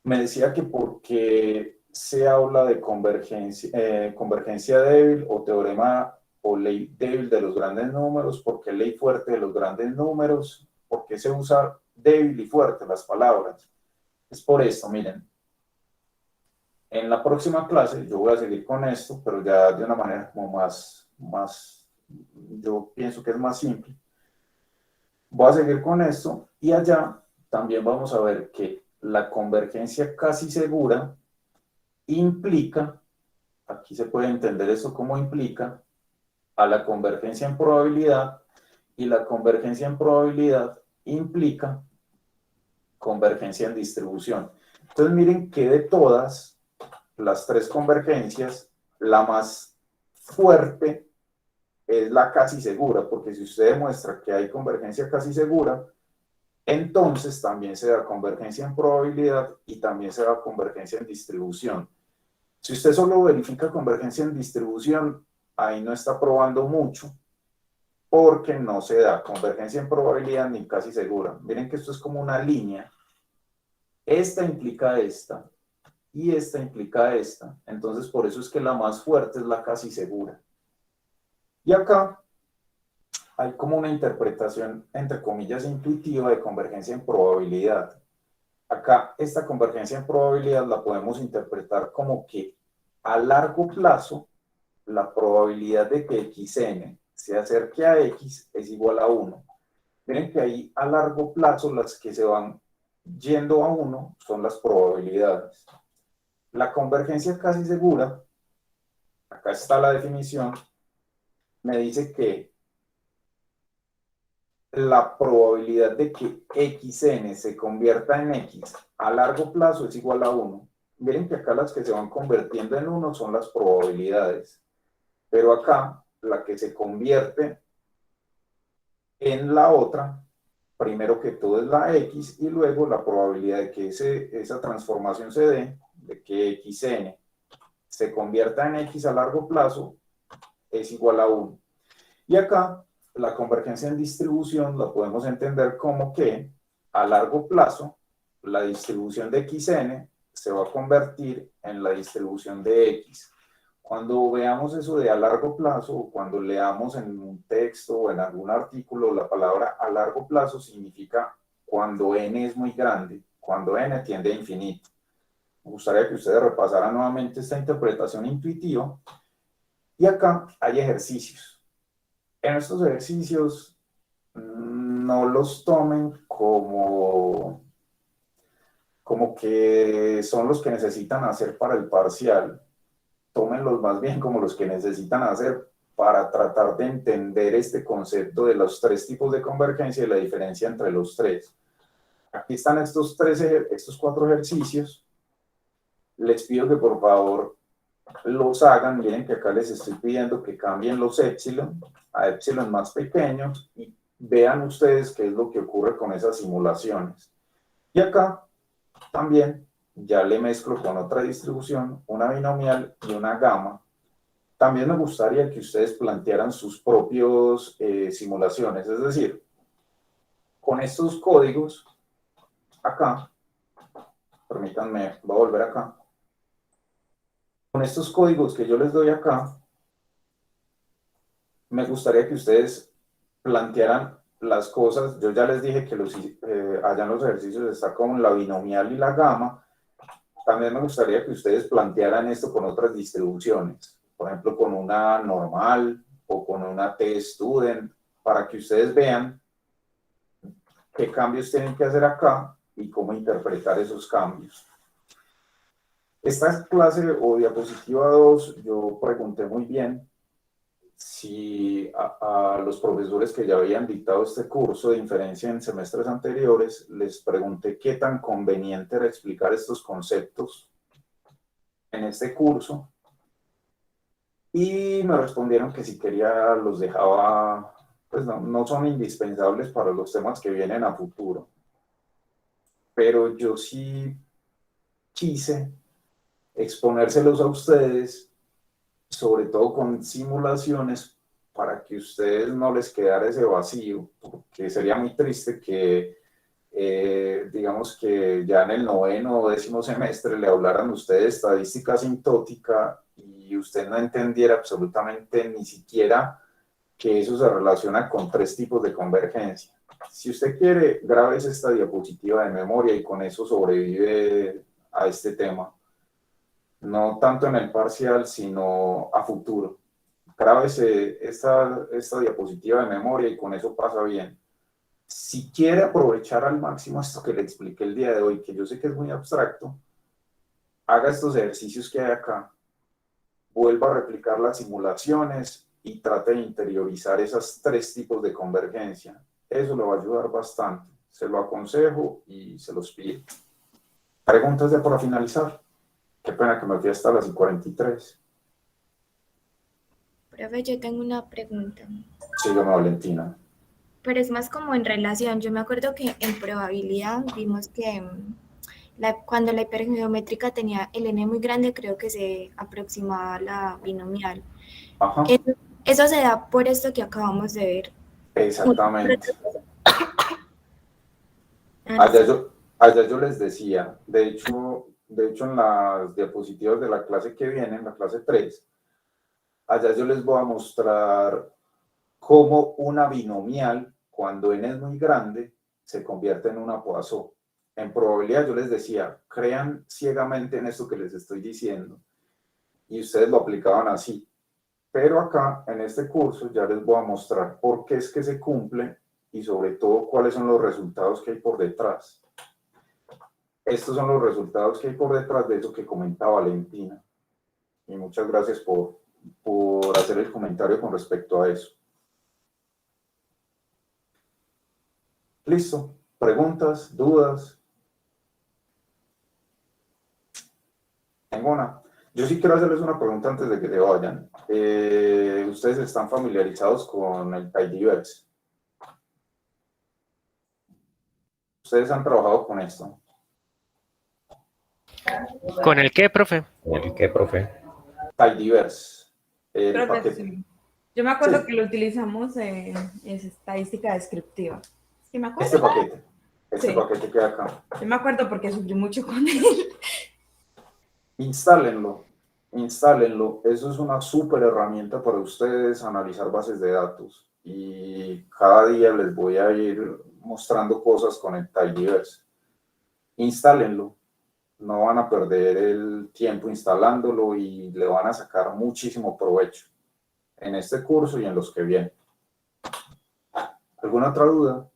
Me decía que porque se habla de convergencia débil o teorema o ley débil de los grandes números, porque ley fuerte de los grandes números, porque se usa débil y fuerte las palabras. Es por esto, miren. En la próxima clase yo voy a seguir con esto, pero ya de una manera como más, yo pienso que es más simple. Voy a seguir con esto y allá también vamos a ver que la convergencia casi segura implica, aquí se puede entender eso como implica, a la convergencia en probabilidad, y la convergencia en probabilidad implica convergencia en distribución. Entonces miren que de todas las tres convergencias, la más fuerte es la casi segura, porque si usted demuestra que hay convergencia casi segura, entonces también se da convergencia en probabilidad y también se da convergencia en distribución. Si usted solo verifica convergencia en distribución, ahí no está probando mucho, porque no se da convergencia en probabilidad ni casi segura. Miren que esto es como una línea. Esta implica esta y esta implica esta. Entonces, por eso es que la más fuerte es la casi segura. Y acá hay como una interpretación, entre comillas, intuitiva de convergencia en probabilidad. Acá, esta convergencia en probabilidad la podemos interpretar como que a largo plazo, la probabilidad de que xn se acerque a x es igual a 1. Miren que ahí a largo plazo las que se van yendo a 1 son las probabilidades. La convergencia casi segura, acá está la definición, me dice que la probabilidad de que xn se convierta en x a largo plazo es igual a 1. Miren que acá las que se van convirtiendo en 1 son las probabilidades, pero acá la que se convierte en la otra, primero que todo es la x y luego la probabilidad de que esa transformación se dé, de que xn se convierta en x a largo plazo es igual a 1. Y acá la convergencia en distribución la podemos entender como que a largo plazo la distribución de xn se va a convertir en la distribución de x. Cuando veamos eso de a largo plazo, o cuando leamos en un texto o en algún artículo la palabra a largo plazo, significa cuando n es muy grande, cuando n tiende a infinito. Me gustaría que ustedes repasaran nuevamente esta interpretación intuitiva. Y acá hay ejercicios. En estos ejercicios no los tomen como que son los que necesitan hacer para el parcial. Tómenlos más bien como los que necesitan hacer para tratar de entender este concepto de los tres tipos de convergencia y la diferencia entre los tres. Aquí están estos 4 ejercicios. Les pido que por favor los hagan. Miren que acá les estoy pidiendo que cambien los épsilon a épsilon más pequeños y vean ustedes qué es lo que ocurre con esas simulaciones. Y acá también ya le mezclo con otra distribución, una binomial y una gamma. También me gustaría que ustedes plantearan sus propios simulaciones, es decir, con estos códigos acá, permítanme, voy a volver acá. Con estos códigos que yo les doy acá, me gustaría que ustedes plantearan las cosas. Yo ya les dije que allá en los ejercicios está con la binomial y la gamma. También me gustaría que ustedes plantearan esto con otras distribuciones, por ejemplo, con una normal o con una t-student, para que ustedes vean qué cambios tienen que hacer acá y cómo interpretar esos cambios. Esta clase o diapositiva 2, yo pregunté muy bien si a los profesores que ya habían dictado este curso de inferencia en semestres anteriores, les pregunté qué tan conveniente era explicar estos conceptos en este curso, y me respondieron que si quería los dejaba, pues no son indispensables para los temas que vienen a futuro, pero yo sí quise exponérselos a ustedes, sobre todo con simulaciones, para que ustedes no les quedara ese vacío, porque sería muy triste que, digamos que ya en el 9º o 10º semestre le hablaran a ustedes de estadística asintótica y usted no entendiera absolutamente ni siquiera que eso se relaciona con 3 tipos de convergencia. Si usted quiere, grábese esta diapositiva de memoria y con eso sobrevive a este tema. No tanto en el parcial, sino a futuro. Grábese esta diapositiva de memoria y con eso pasa bien. Si quiere aprovechar al máximo esto que le expliqué el día de hoy, que yo sé que es muy abstracto, haga estos ejercicios que hay acá, vuelva a replicar las simulaciones y trate de interiorizar esos 3 tipos de convergencia. Eso le va a ayudar bastante. Se lo aconsejo y se los pido. Preguntas ya para finalizar. Qué pena que me fui hasta las 43. Profe, yo tengo una pregunta, Sígueme, Valentina. pero es más como en relación. Yo me acuerdo que en probabilidad vimos que cuando la hipergeométrica tenía el n muy grande, creo que se aproximaba a la binomial. Ajá, Eso se da por esto que acabamos de ver. exactamente. Allá yo les decía, de hecho en las diapositivas de la clase que viene, en la clase 3, allá yo les voy a mostrar cómo una binomial, cuando n es muy grande, se convierte en una Poisson. En probabilidad yo les decía, crean ciegamente en esto que les estoy diciendo, y ustedes lo aplicaban así. Pero acá, en este curso, ya les voy a mostrar por qué es que se cumple y sobre todo cuáles son los resultados que hay por detrás. Estos son los resultados que hay por detrás de eso que comenta Valentina. Y muchas gracias por hacer el comentario con respecto a eso. ¿Listo? ¿Preguntas? ¿Dudas? Ninguna. Yo sí quiero hacerles una pregunta antes de que se vayan. ¿Ustedes están familiarizados con el Tidyverse? ¿Ustedes han trabajado con esto? ¿Con el qué, profe? ¿El qué, profe? Tidyverse. El Creo que paquete. sí. Yo me acuerdo Sí. que lo utilizamos en estadística descriptiva. ¿Sí me acuerdo? Este Sí. paquete que hay acá. Yo me acuerdo porque sufrí mucho con él. Instálenlo. Eso es una súper herramienta para ustedes analizar bases de datos. Y cada día les voy a ir mostrando cosas con el Tidyverse. Instálenlo. No van a perder el tiempo instalándolo y le van a sacar muchísimo provecho en este curso y en los que vienen. ¿Alguna otra duda?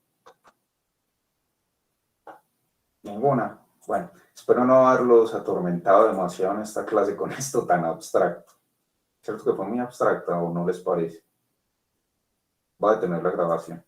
Ninguna. Bueno, espero no haberlos atormentado demasiado en esta clase con esto tan abstracto. ¿Cierto que fue muy abstracta o no les parece? Voy a detener la grabación.